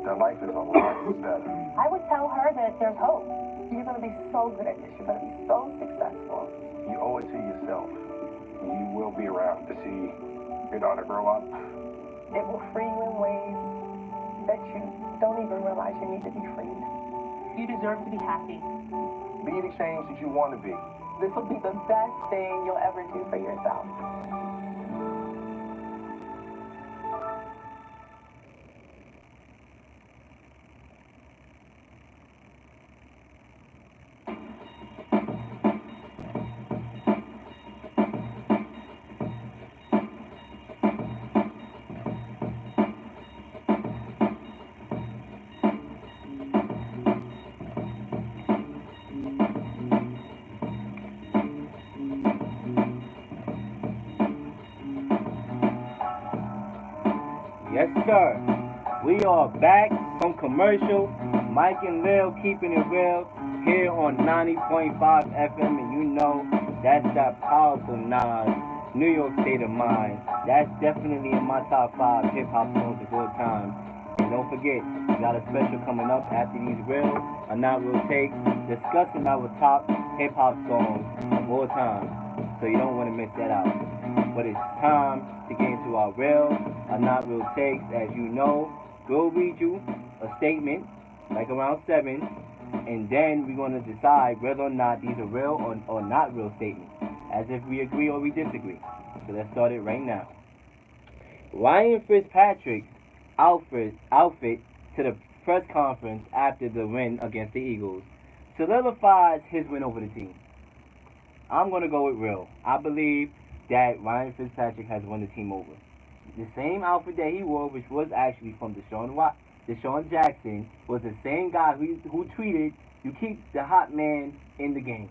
Their life is a lot better. I would tell her that there's hope. You're going to be so good at this. You're going to be so successful. You owe it to yourself. You will be around to see your daughter grow up. It will free you in ways that you don't even realize you need to be freed. You deserve to be happy. Be the change that you want to be. This will be the best thing you'll ever do for yourself. Yes, sir. We are back from commercial. Mike and Leel keeping it real here on 90.5 FM, and you know that's that powerful Nas, New York State of Mind. That's definitely in my top 5 hip-hop songs of all time. And don't forget, we got a special coming up after these real or not real takes, discussing our top hip-hop songs of all time. So you don't want to miss that out. But it's time to get into our real or not real takes. As you know, we'll read you a statement, like around 7, and then we're going to decide whether or not these are real or not real statements, as if we agree or we disagree. So let's start it right now. Ryan Fitzpatrick's outfit to the press conference after the win against the Eagles solidifies his win over the team. I'm going to go with real. I believe that Ryan Fitzpatrick has won the team over. The same outfit that he wore, which was actually from Deshaun Jackson, was the same guy who tweeted, "You keep the hot man in the game."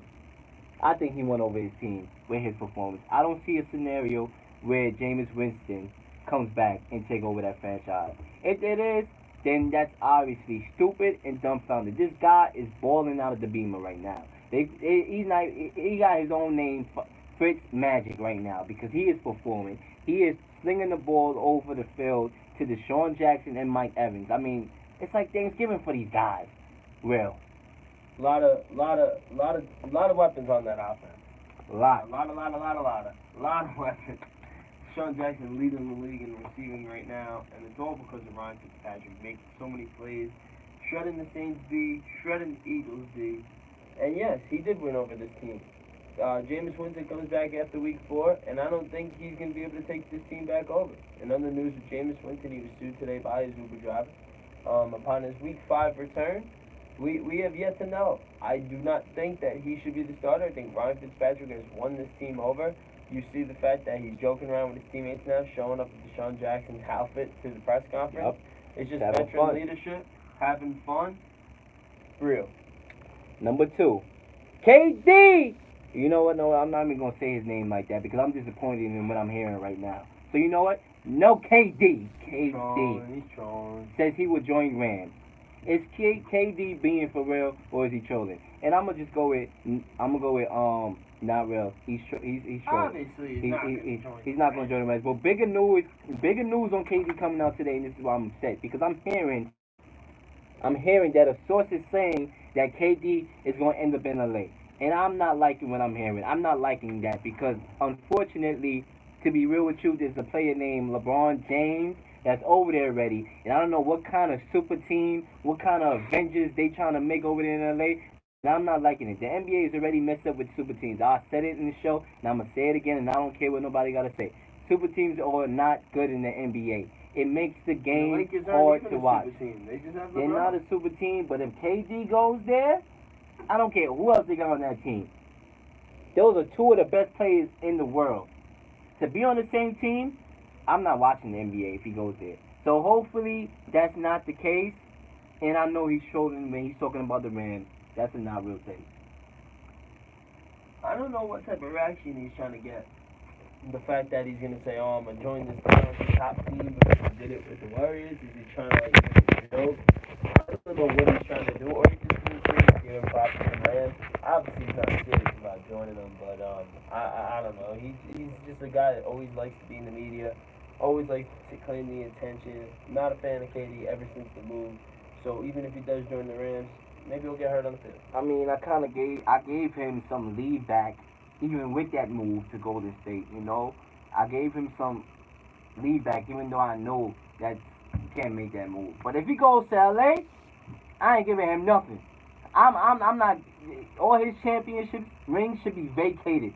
I think he won over his team with his performance. I don't see a scenario where Jameis Winston comes back and take over that franchise. If it is, then that's obviously stupid and dumbfounded. This guy is balling out of the beamer right now. He got his own name, Fritz Magic, right now, because he is performing. He is slinging the ball over the field to Deshaun Jackson and Mike Evans. I mean, it's like Thanksgiving for these guys. Real. A lot of weapons on that offense. A lot of weapons. Deshaun Jackson leading the league in receiving right now, and it's all because of Ryan Fitzpatrick making so many plays, shredding the Saints D, shredding the Eagles D, and yes, he did win over this team. Jameis Winston comes back after week 4, and I don't think he's going to be able to take this team back over. In other news with Jameis Winston, he was sued today by his Uber driver. Upon his week 5 return, we have yet to know. I do not think that he should be the starter. I think Ryan Fitzpatrick has won this team over. You see the fact that he's joking around with his teammates now, showing up with Deshaun Jackson's outfit to the press conference. Yep. It's just veteran leadership, having fun. Real. Number 2, KD. You know what? No, I'm not even going to say his name like that because I'm disappointed in what I'm hearing right now. So you know what? No KD. KD says he would join Rams. Is KD being for real or is he trolling? And I'm gonna go with not real. He's trolling. Obviously, he's not gonna join the Rams. But bigger news on KD coming out today, and this is why I'm upset because I'm hearing that a source is saying that KD is gonna end up in LA. And I'm not liking what I'm hearing. I'm not liking that because, unfortunately, to be real with you, there's a player named LeBron James that's over there already. And I don't know what kind of super team, what kind of Avengers they trying to make over there in LA. And I'm not liking it. The NBA is already messed up with super teams. I said it in the show, and I'm going to say it again, and I don't care what nobody got to say. Super teams are not good in the NBA. It makes the game hard to watch. They're not a super team, but if KD goes there, I don't care who else they got on that team. Those are 2 of the best players in the world. To be on the same team, I'm not watching the NBA if he goes there. So hopefully that's not the case. And I know he's trolling when he's talking about the Rams. That's a not real thing. I don't know what type of reaction he's trying to get. The fact that he's going to say, I'm going to join this top team because he did it with the Warriors. Is he trying to make a joke? I don't know what he's trying to do. Or he's just going to say, giving him props to the Rams. Obviously, he's not serious about joining them, but I don't know. He's just a guy that always likes to be in the media, always likes to claim the attention. Not a fan of KD ever since the move. So even if he does join the Rams, maybe he'll get hurt on the field. I mean, I gave him some leave back, even with that move to Golden State. You know, I gave him some leave back, even though I know that you can't make that move. But if he goes to LA, I ain't giving him nothing. I'm not. All his championship rings should be vacated.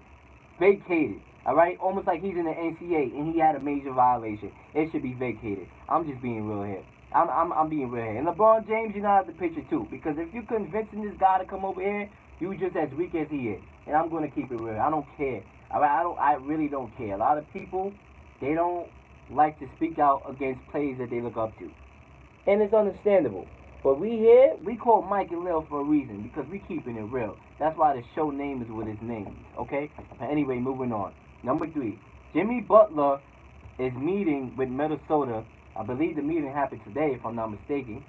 All right, almost like he's in the NCAA and he had a major violation. It should be vacated. I'm just being real here. I'm being real here. And LeBron James, you're not out the picture too, because if you're convincing this guy to come over here, you just as weak as he is. And I'm gonna keep it real. I don't care. All right, I really don't care. A lot of people, they don't like to speak out against players that they look up to, and it's understandable. But we here, we call Mike and Leel for a reason, because we keeping it real. That's why the show name is what its name is, okay? But anyway, moving on. Number 3, Jimmy Butler is meeting with Minnesota. I believe the meeting happened today, if I'm not mistaken,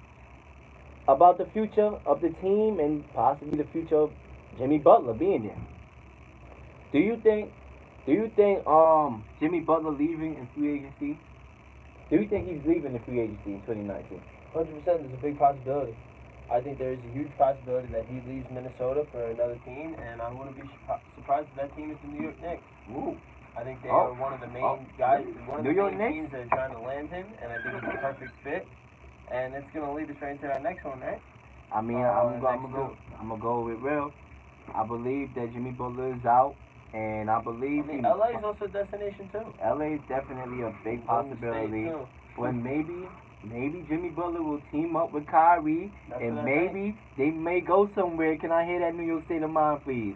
about the future of the team and possibly the future of Jimmy Butler being there. Do you think Jimmy Butler leaving in free agency? Do you think he's leaving in free agency in 2019? 100%, there's a big possibility. I think there's a huge possibility that he leaves Minnesota for another team, and I wouldn't be surprised if that team is the New York Knicks. Ooh. I think they are one of the main guys, one of the New York main teams that are trying to land him, and I think it's a perfect fit. And it's going to lead us right into our next one, right? I mean, I'm gonna go with real. I believe that Jimmy Butler is out, and I believe LA is also a destination too. LA is definitely a big possibility, but maybe Jimmy Butler will team up with Kyrie, and maybe they may go somewhere. Can I hear that New York State of Mind, please?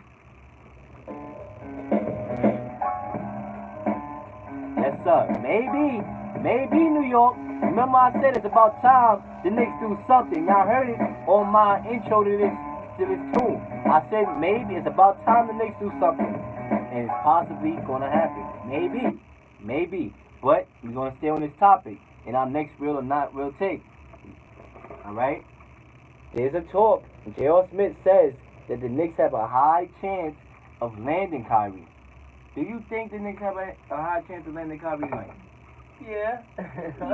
Yes, sir. Maybe New York. Remember I said it's about time the Knicks do something. Y'all heard it on my intro to this tune. I said maybe it's about time the Knicks do something, and it's possibly gonna happen. Maybe. But we're gonna stay on this topic in our next real or not real take. All right. There's a talk. J.R. Smith says that the Knicks have a high chance of landing Kyrie. Do you think the Knicks have a high chance of landing Kyrie, Mike? Yeah.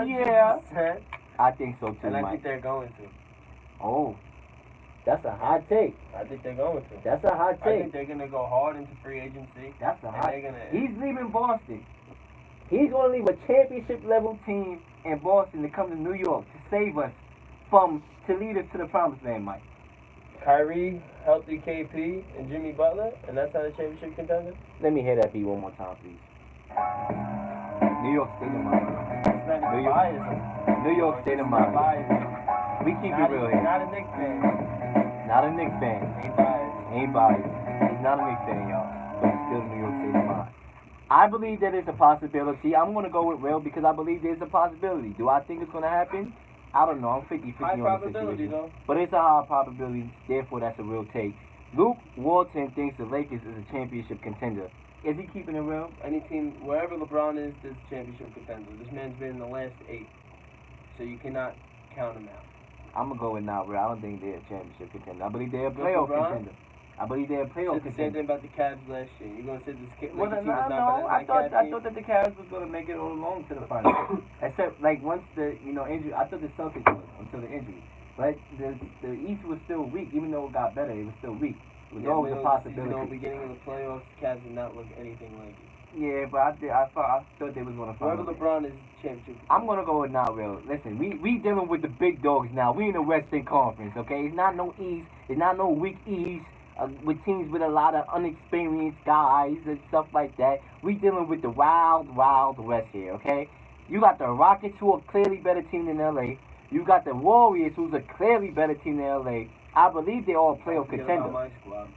Yeah. I think so too, and I Mike. think they're going to. Oh. That's a hot take. I think they're going to. That's a hot take. I think they're going to go hard into free agency. That's a hot take. He's leaving Boston. He's going to leave a championship level team in Boston to come to New York to save us to lead us to the promised land, Mike. Kyrie, healthy KP, and Jimmy Butler, and that's how the championship contender? Let me hear that beat one more time, please. New York State of Mind. New York State of Mind. We keep it real here. Not a Knicks fan. Not a Knicks fan. Ain't biased. He's not a Knicks fan, y'all. But he's still New York State of Mind. I believe that it's a possibility. I'm going to go with real because I believe there's a possibility. Do I think it's going to happen? I don't know. I'm 50-50 on the situation. Though. But it's a high probability. Therefore, that's a real take. Luke Walton thinks the Lakers is a championship contender. Is he keeping it real? Any team, wherever LeBron is, there's a championship contender. This man's been in the last 8. So you cannot count him out. I'm going to go with not real. I don't think they're a championship contender. I believe they're a playoff contender. I believe they're a playoff contender. The same thing about the Cavs last year. You're going to say this team is not better than I thought that the Cavs was going to make it all along to the finals. Except, like, once the, injury, I thought the Celtics was until the injury. But the East was still weak. Even though it got better, it was still weak. It was always a possibility. In the beginning of the playoffs, the Cavs did not look anything like it. Yeah, but I thought they was going to find whoever LeBron is championship. I'm going to go with not real. Listen, we dealing with the big dogs now. We in the Western Conference, okay? It's not no East. It's not no weak East. With teams with a lot of unexperienced guys and stuff like that. We dealing with the wild west here, okay? You got the Rockets, who are a clearly better team than LA. You got the Warriors, who's a clearly better team than LA. I believe they're all playoff contenders. My squad.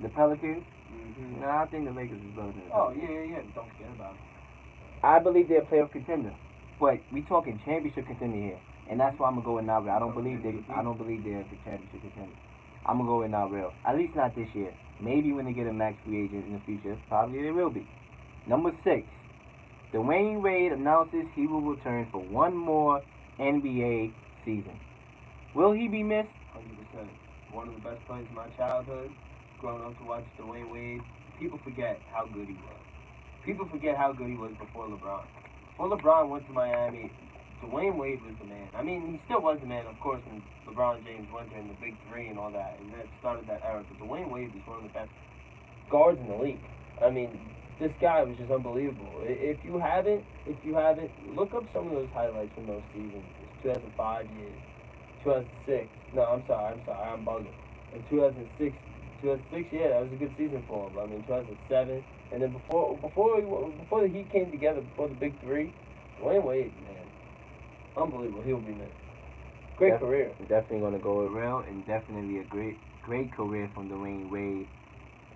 The Pelicans? Mm-hmm. Nah, I think the Lakers is better than the Pelicans. Yeah. Don't forget about it. I believe they're a playoff contender. But we talking championship contender here. And that's why I'm going to go with not real. I don't believe they're the championship contender. I'm going to go with not real. At least not this year. Maybe when they get a max free agent in the future. Probably they will be. Number 6. Dwayne Wade announces he will return for one more NBA season. Will he be missed? 100%. one of the best players in my childhood, growing up to watch Dwayne Wade. People forget how good he was. People forget how good he was before LeBron. Before LeBron went to Miami, Dwayne Wade was the man. I mean, he still was the man, of course, when LeBron James went there in the Big Three and all that, and that started that era. But Dwayne Wade was one of the best guards in the league. I mean, this guy was just unbelievable. If you haven't, look up some of those highlights from those seasons. It's 2005 years, 2006. No, I'm sorry, I'm bugging. In 2006, yeah, that was a good season for him. I mean, 2007, and then before the Heat came together, before the Big Three, Dwayne Wade, man, unbelievable. He'll be man. Great career. Definitely gonna go with real, and definitely a great career from Dwayne Wade.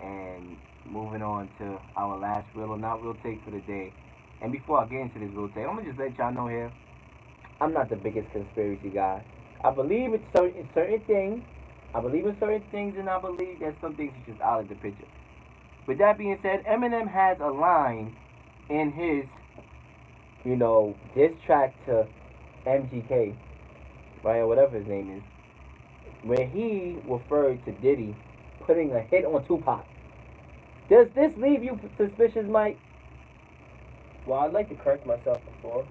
And moving on to our last real or not real take for the day. And before I get into this real take, I'm gonna just let y'all know here, I'm not the biggest conspiracy guy. I believe in certain things. I believe in certain things, and I believe that some things are just out of the picture. With that being said, Eminem has a line in his, diss track to MGK, right, or whatever his name is, where he referred to Diddy putting a hit on Tupac. Does this leave you suspicious, Mike? Well, I'd like to correct myself before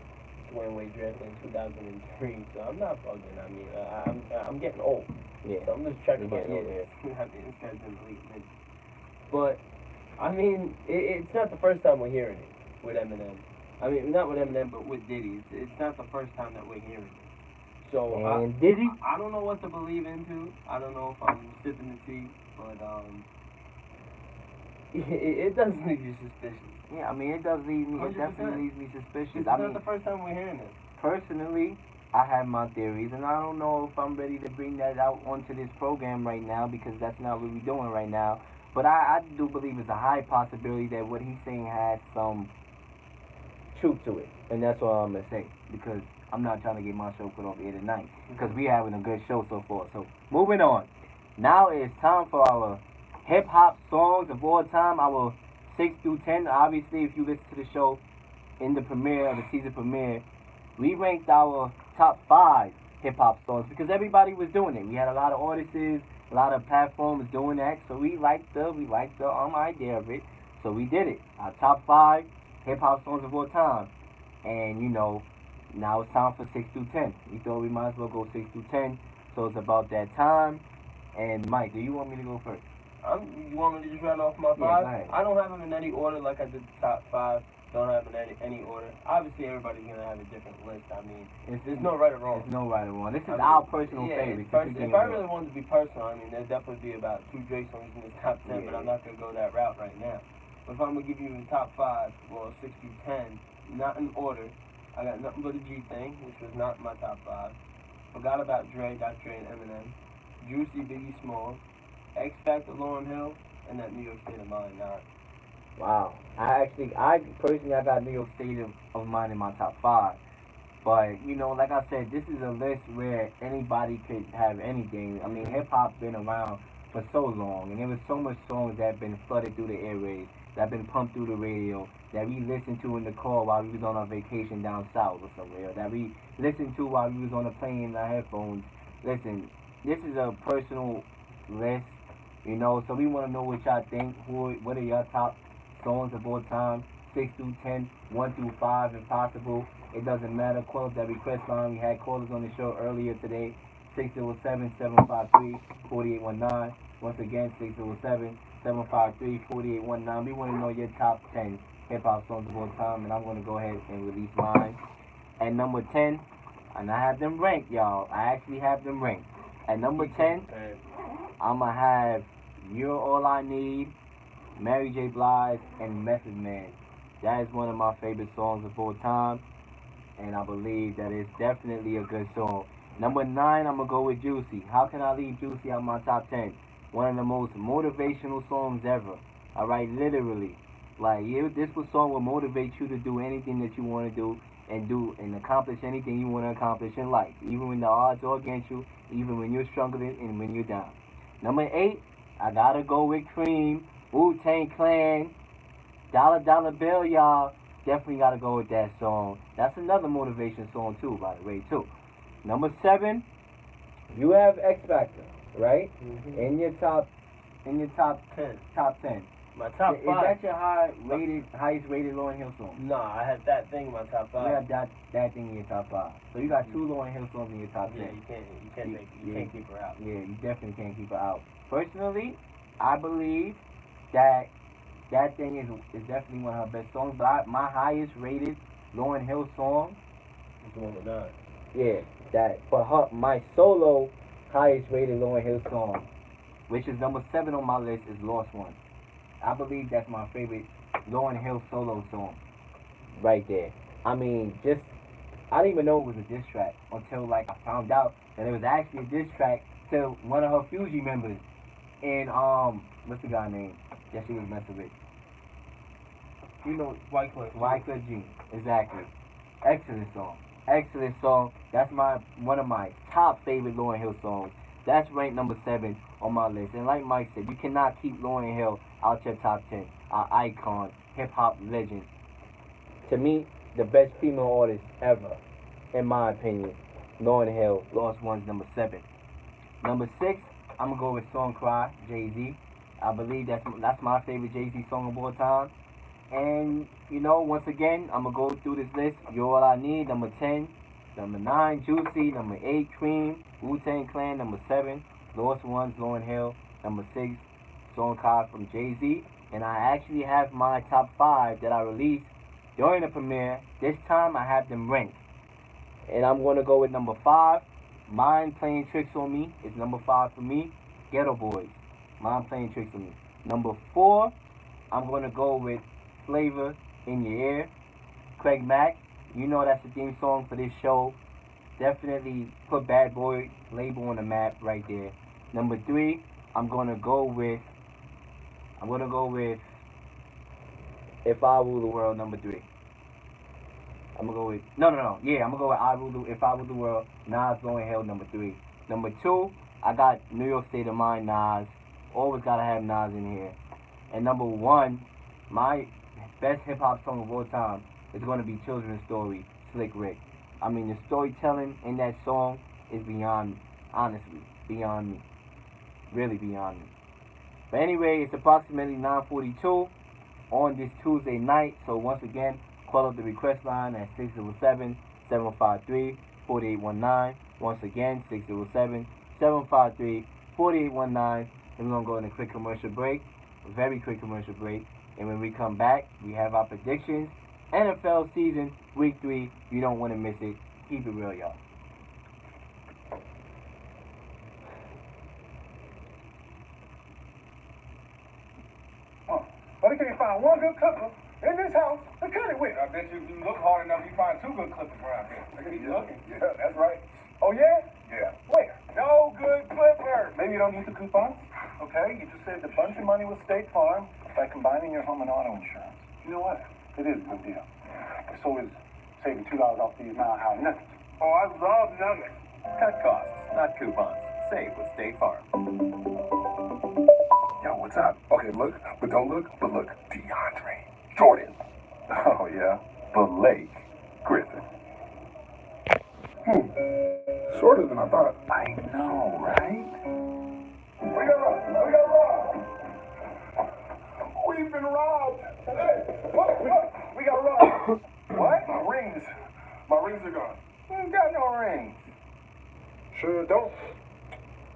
Dwayne Wade drafted in 2003, so I'm not bugging. I mean, I'm getting old. Yeah. So I'm just checking my Getting old, years. I mean, this guy's in the league. But, I mean, it's not the first time we're hearing it with Eminem. I mean, not with Eminem, but with Diddy. It's not the first time that we're hearing it. So, Diddy? I don't know what to believe into. I don't know if I'm sipping the tea, but, it does leave you suspicious. Yeah, I mean, it does leave me, 100%. it definitely leaves me suspicious. It's I not mean, the first time we're hearing this. Personally, I have my theories, and I don't know if I'm ready to bring that out onto this program right now, because that's not what we're doing right now. But I do believe it's a high possibility that what he's saying has some truth to it. And that's all I'm going to say, because I'm not trying to get my show put off air tonight, because we're having a good show so far. So, moving on. Now it's time for our hip-hop songs of all time, our 6 through 10. Obviously, if you listen to the show in the premiere, the season premiere, we ranked our top 5 hip-hop songs because everybody was doing it. We had a lot of audiences, a lot of platforms doing that, so we liked the idea of it, so we did it. Our top 5 hip-hop songs of all time. And, now it's time for 6 through 10. We thought we might as well go 6 through 10, so it's about that time. And, Mike, do you want me to go first? You want me to just run off my 5? Yeah, go ahead. I don't have them in any order like I did the top 5. Don't have them in any order. Obviously, everybody's going to have a different list. I mean, there's no right or wrong. There's no right or wrong. This is our personal favorite. If I really wanted to be personal, I mean, there'd definitely be about 2 Drake songs in this top 10, but I'm not going to go that route right now. But if I'm going to give you the top 5, well, 6 through 10, not in order, I got Nothing But a G Thing, which was not in my top 5. Forgot About Dre, Dr. Dre and Eminem. Juicy, Biggie Smalls. X Factor, Lauryn Hill, and that New York State of Mind. Wow. I personally got New York State of Mind in my top 5. But, like I said, this is a list where anybody could have anything. I mean, hip-hop been around for so long, and there was so much songs that have been flooded through the airwaves, that have been pumped through the radio, that we listened to in the car while we was on our vacation down south or somewhere, that we listened to while we was on a plane in our headphones. Listen, this is a personal list, so we want to know what y'all think. What are your top songs of all time? 6 through 10, 1 through 5 if possible. It doesn't matter. Call up that request line. We had callers on the show earlier today. 607-753-4819. Once again, 607-753-4819. We want to know your top 10 hip-hop songs of all time, and I'm going to go ahead and release mine. At number 10, and I have them ranked, y'all. I actually have them ranked. At number 10, I'm going to have You're All I Need, Mary J. Blige, and Method Man. That is one of my favorite songs of all time, and I believe that it's definitely a good song. Number 9, I'm going to go with Juicy. How can I leave Juicy out of my top 10? One of the most motivational songs ever. Alright, literally. Like, this song will motivate you to do anything that you want to do and accomplish anything you want to accomplish in life. Even when the odds are against you, even when you're struggling and when you're down. Number 8, I gotta go with Cream, Wu-Tang Clan, Dollar Bill, y'all. Definitely gotta go with that song. That's another motivation song too, by the way, too. Number 7, you have X Factor. right? Mm-hmm. In your top 10. Top 10. My top Is 5. that your highest rated Lauryn Hill song? No, I have that thing in my top 5. You have that thing in your top 5. So you got 2 Lauryn Hill songs in your top 10. Yeah, you can't keep her out. Yeah, you definitely can't keep her out. Personally, I believe that thing is definitely one of her best songs. But my highest rated Lauryn Hill song It's the one with Nas. Yeah, that. But my solo highest rated Lauryn Hill song, which is number 7 on my list, is Lost One. I believe that's my favorite Lauryn Hill solo song. Right there. I mean, I didn't even know it was a diss track until I found out that it was actually a diss track to one of her Fuji members. And what's the guy name that she was messing with? You know, Wyclef Jean. Exactly. Excellent song. Excellent song. That's one of my top favorite Lauryn Hill songs. That's ranked number 7 on my list. And like Mike said, you cannot keep Lauryn Hill out your top 10. Our icon, hip hop legend. To me, the best female artist ever, in my opinion. Lauryn Hill, Lost One's number 7. Number 6, I'm gonna go with Song Cry, Jay-Z. I believe that's my favorite Jay-Z song of all time. And, once again, I'm going to go through this list. You're All I Need, number 10. Number 9, Juicy. Number 8, Cream. Wu-Tang Clan, number 7. Lost Ones, Lauryn Hill. Number 6, Song Card from Jay-Z. And I actually have my top 5 that I released during the premiere. This time, I have them ranked. And I'm going to go with number 5. Mind Playing Tricks on Me is number 5 for me. Ghetto Boys. Mind Playing Tricks on Me. Number 4, I'm going to go with Flavor in Your Ear. Craig Mack, that's the theme song for this show. Definitely put Bad Boy label on the map right there. Number 3, I'm gonna go with If I Rule the World, number 3. I'm gonna go with I'm gonna go with If I Rule the World, Nas Lauryn Hill, number 3. Number 2, I got New York State of Mind, Nas. Always gotta have Nas in here. And number 1, my best hip hop song of all time is going to be Children's Story, Slick Rick. I mean, the storytelling in that song is beyond me. Honestly, beyond me. Really beyond me. But anyway, it's approximately 9:42 on this Tuesday night. So once again, call up the request line at 607-753-4819. Once again, 607-753-4819. And we're going to go in a quick commercial break. A very quick commercial break. And when we come back, we have our predictions. NFL season, week 3. You don't want to miss it. Keep it real, y'all. But can you find one good clipper in this house to cut it with? I bet you look hard enough, you find 2 good clippers around here. Look at you looking. Yeah, that's right. Oh, yeah? Yeah. Where? No good clippers. Maybe you don't need the coupons. Okay, you just saved a bunch of money with State Farm by combining your home and auto insurance. You know what? It is a good deal. So is saving $2 off these Mile High nuggets. Oh, I love nuggets. Cut costs, not coupons. Save with State Farm. Yo, what's up? Okay, look, but don't look, but look. DeAndre Jordan. Oh, yeah. Blake Griffin. Shorter than I thought. I know, right? We got robbed. We've been robbed. Hey, what? We got robbed. What? My rings are gone. You ain't got no rings. Sure don't.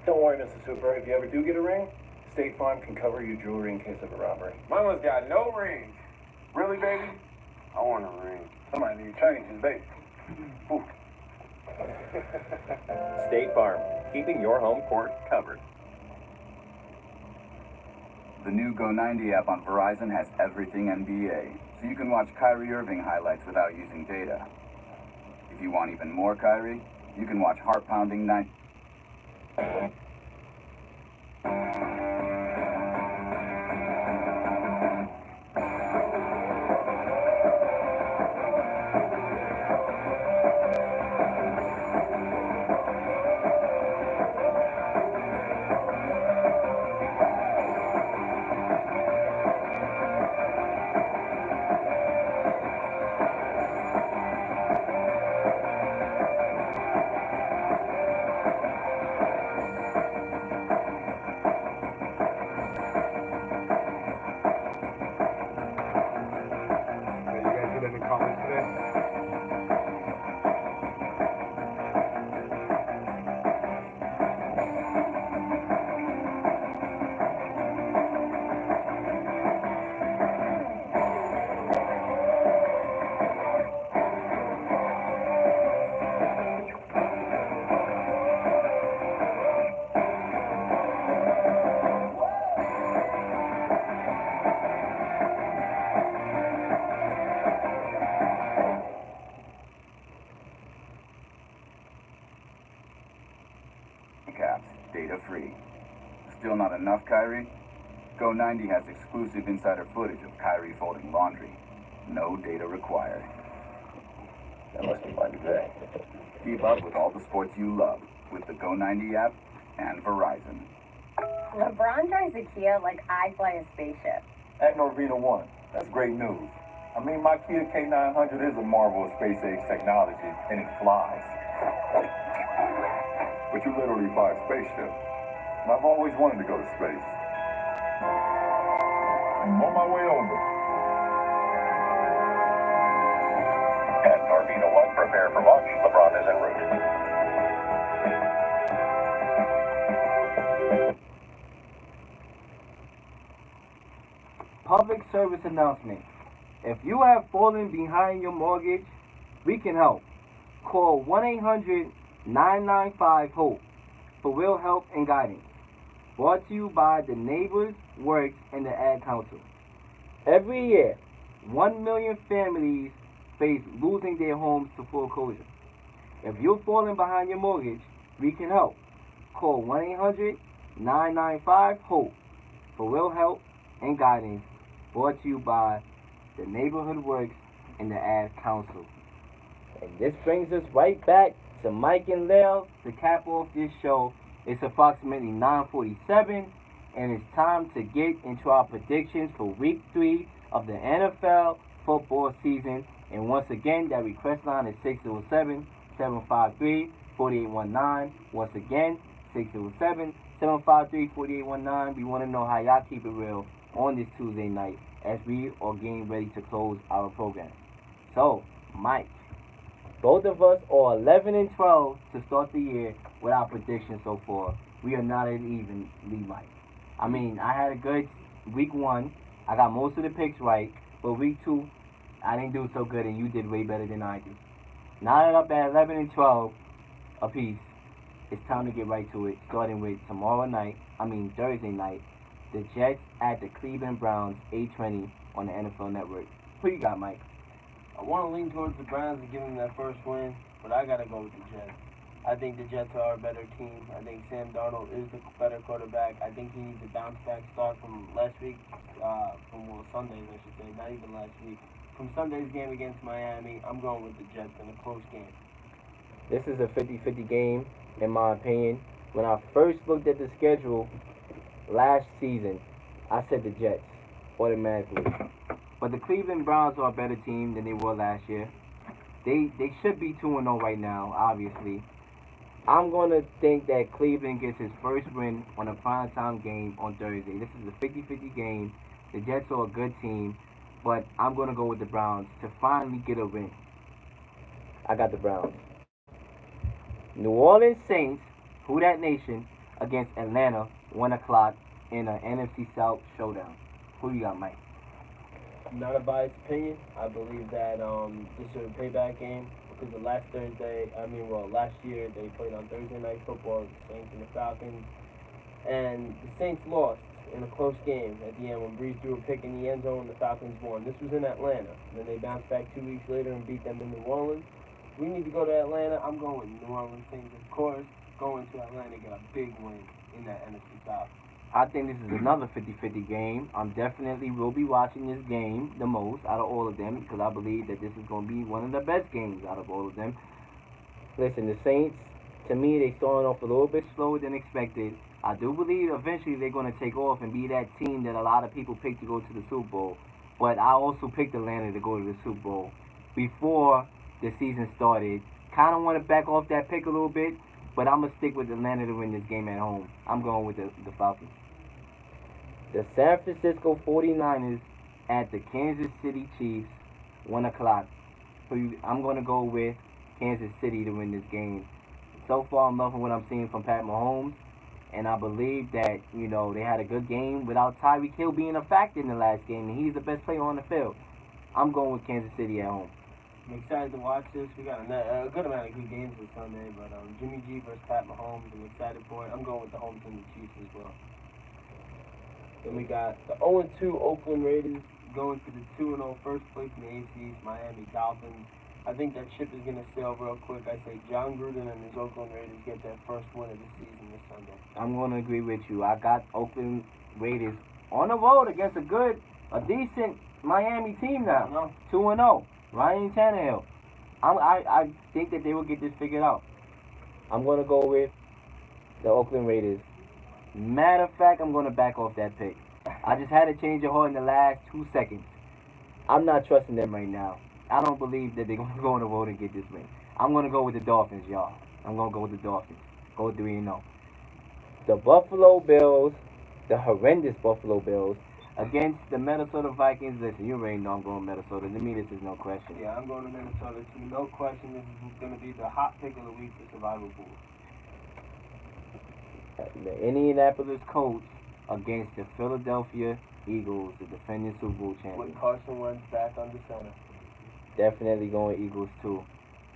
Don't worry, Mr. Super. If you ever do get a ring, State Farm can cover your jewelry in case of a robbery. Mama's got no rings. Really, baby? I want a ring. Somebody need changes, baby. State Farm, keeping your home court covered. The new Go90 app on Verizon has everything NBA, so you can watch Kyrie Irving highlights without using data. If you want even more Kyrie, you can watch heart-pounding 9... data free. Still not enough, Kyrie? Go90 has exclusive insider footage of Kyrie folding laundry. No data required. That must be my day. Keep up with all the sports you love with the Go90 app and Verizon. LeBron drives a Kia like I fly a spaceship. At Norvina One. That's great news. I mean, my Kia K900 is a marvel of space age technology, and it flies. But you literally fly a spaceship. And I've always wanted to go to space. I'm on my way over. At Norvina One, prepare for launch. LeBron is en route. Public service announcement. If you have fallen behind your mortgage, we can help. Call 1-800-995-HOPE for real help and guidance. Brought to you by the Neighbors Works and the Ad Council. Every year, 1 million families face losing their homes to foreclosure. If you're falling behind your mortgage, we can help. Call 1-800-995-HOPE for real help and guidance. Brought to you by the Neighborhood Works and the Ad Council. And this brings us right back to Mike and Leel to cap off this show. It's approximately 9:47, and it's time to get into our predictions for Week 3 of the NFL football season. And once again, that request line is 607-753-4819. Once again, 607-753-4819. We want to know how y'all keep it real on this Tuesday night as we are getting ready to close our program. So, Mike, both of us are 11-12 to start the year with our predictions so far. We are not at evenly, Mike. I mean, I had a good Week 1. I got most of the picks right, but Week 2, I didn't do so good, and you did way better than I did. Now that I'm at 11-12 apiece, it's time to get right to it, starting with Thursday night, the Jets at the Cleveland Browns, 8:20 on the NFL Network. Who you got, Mike? I want to lean towards the Browns and give them that first win, but I got to go with the Jets. I think the Jets are a better team. I think Sam Darnold is the better quarterback. I think he needs a bounce-back start from last week, Sundays, I should say, not even last week. From Sunday's game against Miami, I'm going with the Jets in a close game. This is a 50-50 game, in my opinion. When I first looked at the schedule last season, I said the Jets automatically. But the Cleveland Browns are a better team than they were last year. They should be 2-0 right now, obviously. I'm going to think that Cleveland gets his first win on a primetime game on Thursday. This is a 50-50 game. The Jets are a good team, but I'm going to go with the Browns to finally get a win. I got the Browns. New Orleans Saints, Who Dat Nation, against Atlanta, 1 o'clock in an NFC South showdown. Who you got, Mike? Not a biased opinion. I believe that this is a payback game because last year they played on Thursday Night Football, the Saints and the Falcons, and the Saints lost in a close game at the end when Breeze threw a pick in the end zone and the Falcons won. This was in Atlanta. And then they bounced back 2 weeks later and beat them in New Orleans. We need to go to Atlanta. I'm going with New Orleans Saints, of course. Going to Atlanta, get a big win in that NFC South. I think this is another 50-50 game. I'm definitely will be watching this game the most out of all of them because I believe that this is going to be one of the best games out of all of them. Listen, the Saints, to me, they started off a little bit slower than expected. I do believe eventually they're going to take off and be that team that a lot of people picked to go to the Super Bowl. But I also picked Atlanta to go to the Super Bowl before the season started. Kind of want to back off that pick a little bit, but I'm going to stick with Atlanta to win this game at home. I'm going with the Falcons. The San Francisco 49ers at the Kansas City Chiefs, 1 o'clock. I'm going to go with Kansas City to win this game. So far, I'm loving what I'm seeing from Pat Mahomes, and I believe that, they had a good game without Tyreek Hill being a factor in the last game, and he's the best player on the field. I'm going with Kansas City at home. I'm excited to watch this. We got a good amount of good games this Sunday, but Jimmy G versus Pat Mahomes, I'm excited for it. I'm going with the home team, the Chiefs, as well. Then we got the 0-2 Oakland Raiders going to the 2-0 first place in the AFC East, Miami Dolphins. I think that ship is going to sail real quick. I say John Gruden and his Oakland Raiders get their first win of the season this Sunday. I'm going to agree with you. I got Oakland Raiders on the road against a decent Miami team now. 2-0. Ryan Tannehill. I think that they will get this figured out. I'm going to go with the Oakland Raiders. Matter of fact, I'm going to back off that pick. I just had to change of heart in the last 2 seconds. I'm not trusting them right now. I don't believe that they're going to go on the road and get this win. I'm going to go with the Dolphins, y'all. I'm going to go with the Dolphins. Go 3-0. The Buffalo Bills, the horrendous Buffalo Bills, against the Minnesota Vikings. Listen, you already know I'm going Minnesota. To me, this is no question. Yeah, I'm going to Minnesota too. No question, this is going to be the hot pick of the week for Survival Pool. The Indianapolis Colts against the Philadelphia Eagles, the defending Super Bowl champions. With Carson Wentz back under center. Definitely going Eagles too.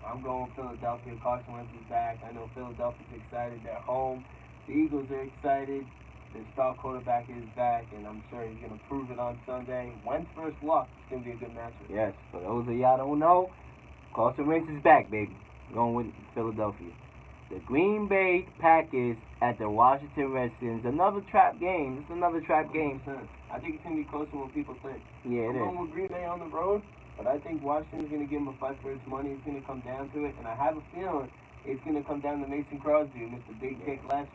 I'm going Philadelphia. Carson Wentz is back. I know Philadelphia's excited. They're home. The Eagles are excited. The star quarterback is back, and I'm sure he's going to prove it on Sunday. Wentz versus Luck. It's going to be a good matchup. Yes, for those of y'all don't know, Carson Wentz is back, baby. Going with Philadelphia. The Green Bay Packers at the Washington Redskins. Another trap game. It's another trap game. I think it's going to be closer than what people think. Yeah, it is. I'm going with Green Bay on the road, but I think Washington's going to give him a fight for his money. It's going to come down to it, and I have a feeling it's going to come down to Mason Crosby, who missed a big kick last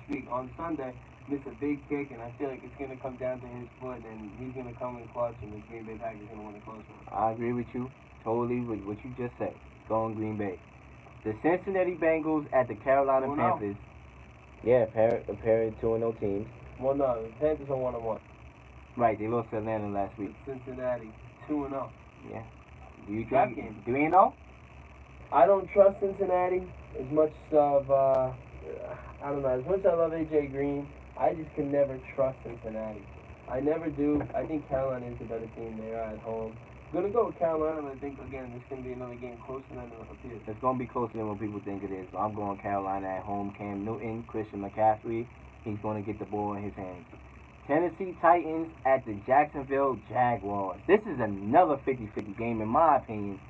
week on Sunday. Missed a big kick, and I feel like it's going to come down to his foot, and he's going to come in clutch, and the Green Bay Packers going to win a close one. I agree with you totally with what you just said. Going Green Bay. The Cincinnati Bengals at the Carolina Panthers. Yeah, a pair of 2-0 teams. Well, no, the Panthers are 1-1. Right, they lost to Atlanta last week. Cincinnati, 2-0. Yeah. Do you Trap think game. 3-0? I don't trust Cincinnati as much of, I don't know, as much as I love AJ Green, I just can never trust Cincinnati. I never do. I think Carolina is the better team. They are at home. I'm going to go with Carolina, but I think, again, this is going to be another game closer than it appears. It's going to be closer than what people think it is. So I'm going Carolina at home. Cam Newton, Christian McCaffrey, he's going to get the ball in his hands. Tennessee Titans at the Jacksonville Jaguars. This is another 50-50 game, in my opinion.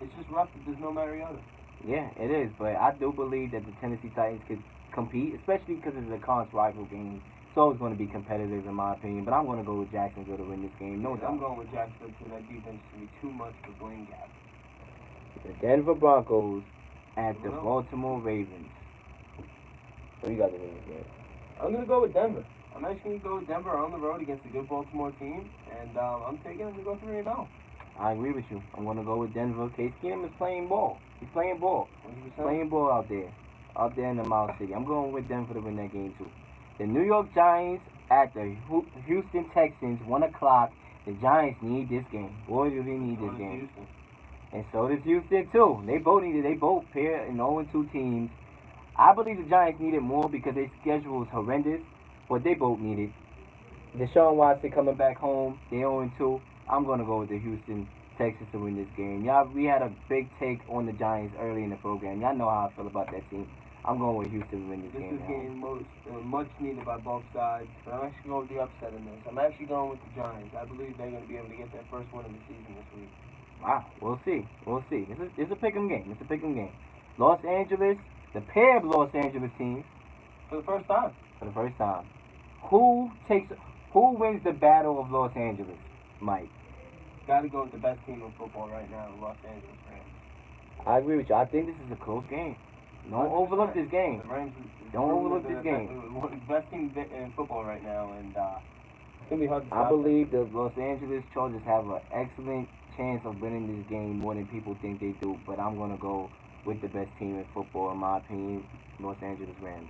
It's just rough that there's no Mariota. Yeah, it is, but I do believe that the Tennessee Titans could compete, especially because it's a conference rival game. It's always going to be competitive, in my opinion, but I'm going to go with Jacksonville to win this game. No doubt. I'm going with Jacksonville because that defense is going to be too much for Blaine Gabbert. The Denver Broncos at the Baltimore Ravens. What do you got to win this game? I'm going to go with Denver. I'm actually going to go with Denver on the road against a good Baltimore team, and I'm taking them to go 3-0. I agree with you. I'm going to go with Denver. Case Keenum is playing ball. He's playing ball. 100%. Playing ball out there in the Miles City. I'm going with Denver to win that game, too. The New York Giants at the Houston Texans, 1 o'clock. The Giants need this game. Boy, do they need this game. And so does Houston, too. They both need it. They both pair in 0-2 teams. I believe the Giants need it more because their schedule is horrendous, but they both need it. Deshaun Watson coming back home. They 0-2. I'm going to go with the Houston Texans to win this game. Y'all, we had a big take on the Giants early in the program. Y'all know how I feel about that team. I'm going with Houston to win this game. This is game much needed by both sides, but I'm actually going with the upset in this. I'm actually going with the Giants. I believe they're going to be able to get their first win of the season this week. Wow, we'll see. We'll see. It's a pick'em game. It's a pick'em game. Los Angeles, the pair of Los Angeles teams. For the first time. For the first time. Who wins the battle of Los Angeles, Mike? Got to go with the best team in football right now, the Los Angeles Rams. I agree with you. I think this is a close game. Don't overlook this game. Don't overlook this game. The best team in football right now, and it's going to be hard to stop. I believe the Los Angeles Chargers have an excellent chance of winning this game more than people think they do, but I'm going to go with the best team in football, in my opinion, Los Angeles Rams.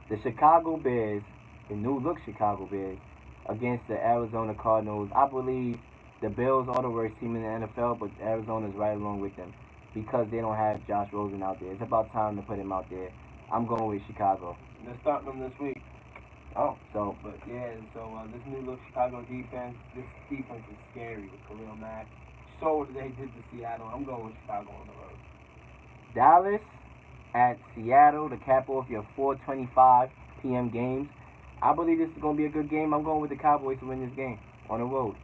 The Chicago Bears, the new-look Chicago Bears, against the Arizona Cardinals. I believe the Bills are the worst team in the NFL, but Arizona's right along with them because they don't have Josh Rosen out there. It's about time to put him out there. I'm going with Chicago. They're starting them this week. Oh, so. But yeah, so this new-look Chicago defense, this defense is scary with Khalil Mack. So what they did to Seattle. I'm going with Chicago on the road. Dallas at Seattle to cap off your 4:25 p.m. games. I believe this is going to be a good game. I'm going with the Cowboys to win this game on the road.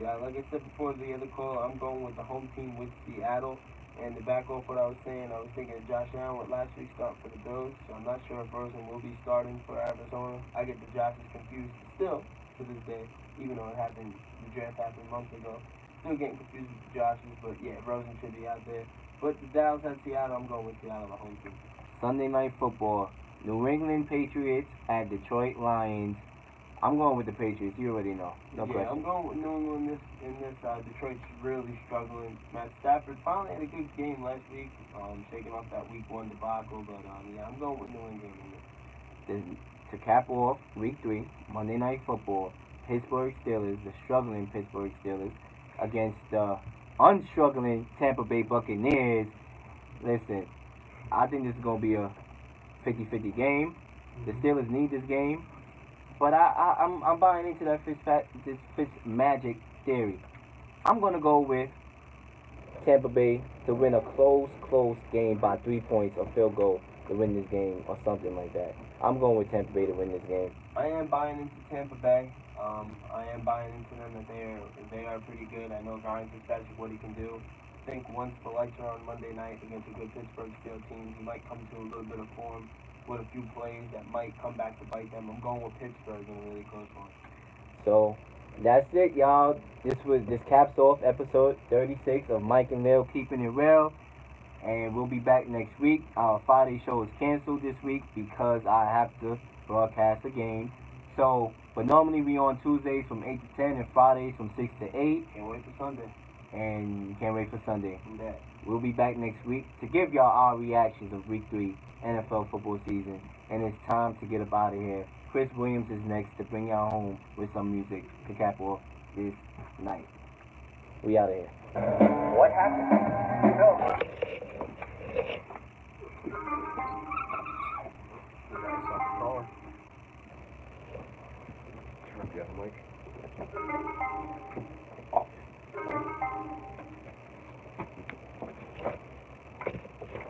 Yeah, like I said before the other call, I'm going with the home team with Seattle. And to back off what I was saying, I was thinking of Josh Allen with last week's start for the Bills, so I'm not sure if Rosen will be starting for Arizona. I get the Joshes confused still to this day, even though the draft happened months ago. Still getting confused with the Joshes, but yeah, Rosen should be out there. But the Dallas at Seattle, I'm going with Seattle, the home team. Sunday Night Football. New England Patriots at Detroit Lions. I'm going with the Patriots. You already know. No Yeah, question. I'm going with New England in this. Detroit's really struggling. Matt Stafford finally had a good game last week, shaking off that week 1 debacle. But yeah, I'm going with New England in this. To cap off Week 3, Monday Night Football, Pittsburgh Steelers, the struggling Pittsburgh Steelers, against the unstruggling Tampa Bay Buccaneers. Listen, I think this is going to be a 50-50 game. The Steelers need this game. But I'm buying into that Fitz magic theory. I'm gonna go with Tampa Bay to win a close game by 3 points or field goal to win this game or something like that. I'm going with Tampa Bay to win this game. I am buying into Tampa Bay. I am buying into them that they are pretty good. I know Ryan Fitzpatrick what he can do. I think once the lights are on Monday night against a good Pittsburgh Steelers team, he might come to a little bit of form with a few plays that might come back to bite them. I'm going with Pittsburgh in a really close one. So that's it, y'all. This caps off episode 36 of Mike and Leel Keeping It Real. And we'll be back next week. Our Friday show is canceled this week because I have to broadcast a game. So, but normally we on Tuesdays from 8 to 10 and Fridays from 6 to 8. Can't wait for Sunday. And can't wait for Sunday. Yeah. We'll be back next week to give y'all our reactions of Week 3 NFL football season. And it's time to get up out of here. Chris Williams is next to bring y'all home with some music to cap off this night. We out of here. What happened? No.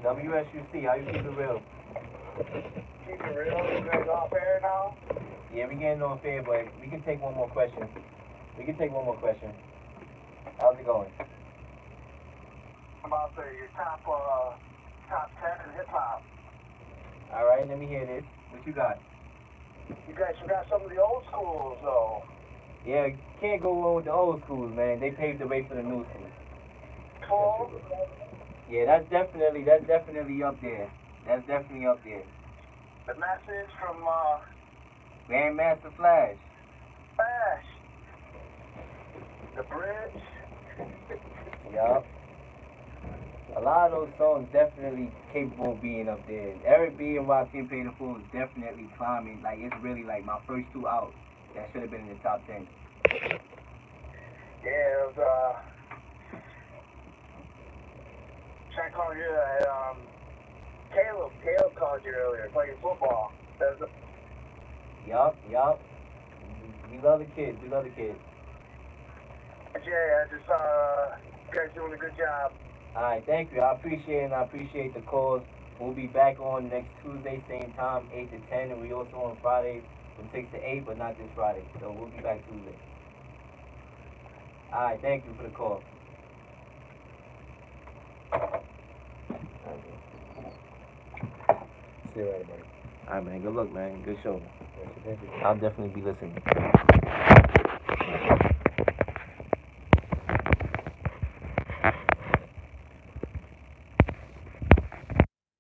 WSUC, how you keep it real? Keep it real? You guys off air now? Yeah, we getting off air, but we can take one more question. How's it going? I'm about to say your top 10 in hip hop. All right, let me hear this. What you got? You guys got some of the old schools though. Yeah, can't go wrong with the old schools, man. They paved the way for the new schools. Cool. Yeah, that's definitely up there. That's definitely up there. The message from Grandmaster Flash. Flash. The bridge. Yup. A lot of those songs definitely capable of being up there. Eric B and Joaquin Pay the Fool is definitely climbing. Like, it's really like my first 2 out. That should have been in the top 10. Yeah, it was trying to call you Caleb called you earlier, playing football. Yup. We love the kids. Jay, I just you guys doing a good job. Alright, thank you. I appreciate it, and I appreciate the calls. We'll be back on next Tuesday, same time, 8 to 10, and we also on Fridays from 6 to 8, but not this Friday. So we'll be back Tuesday. Alright, thank you for the call. See you later, buddy. Alright, man. Good luck, man. Good show. I'll definitely be listening.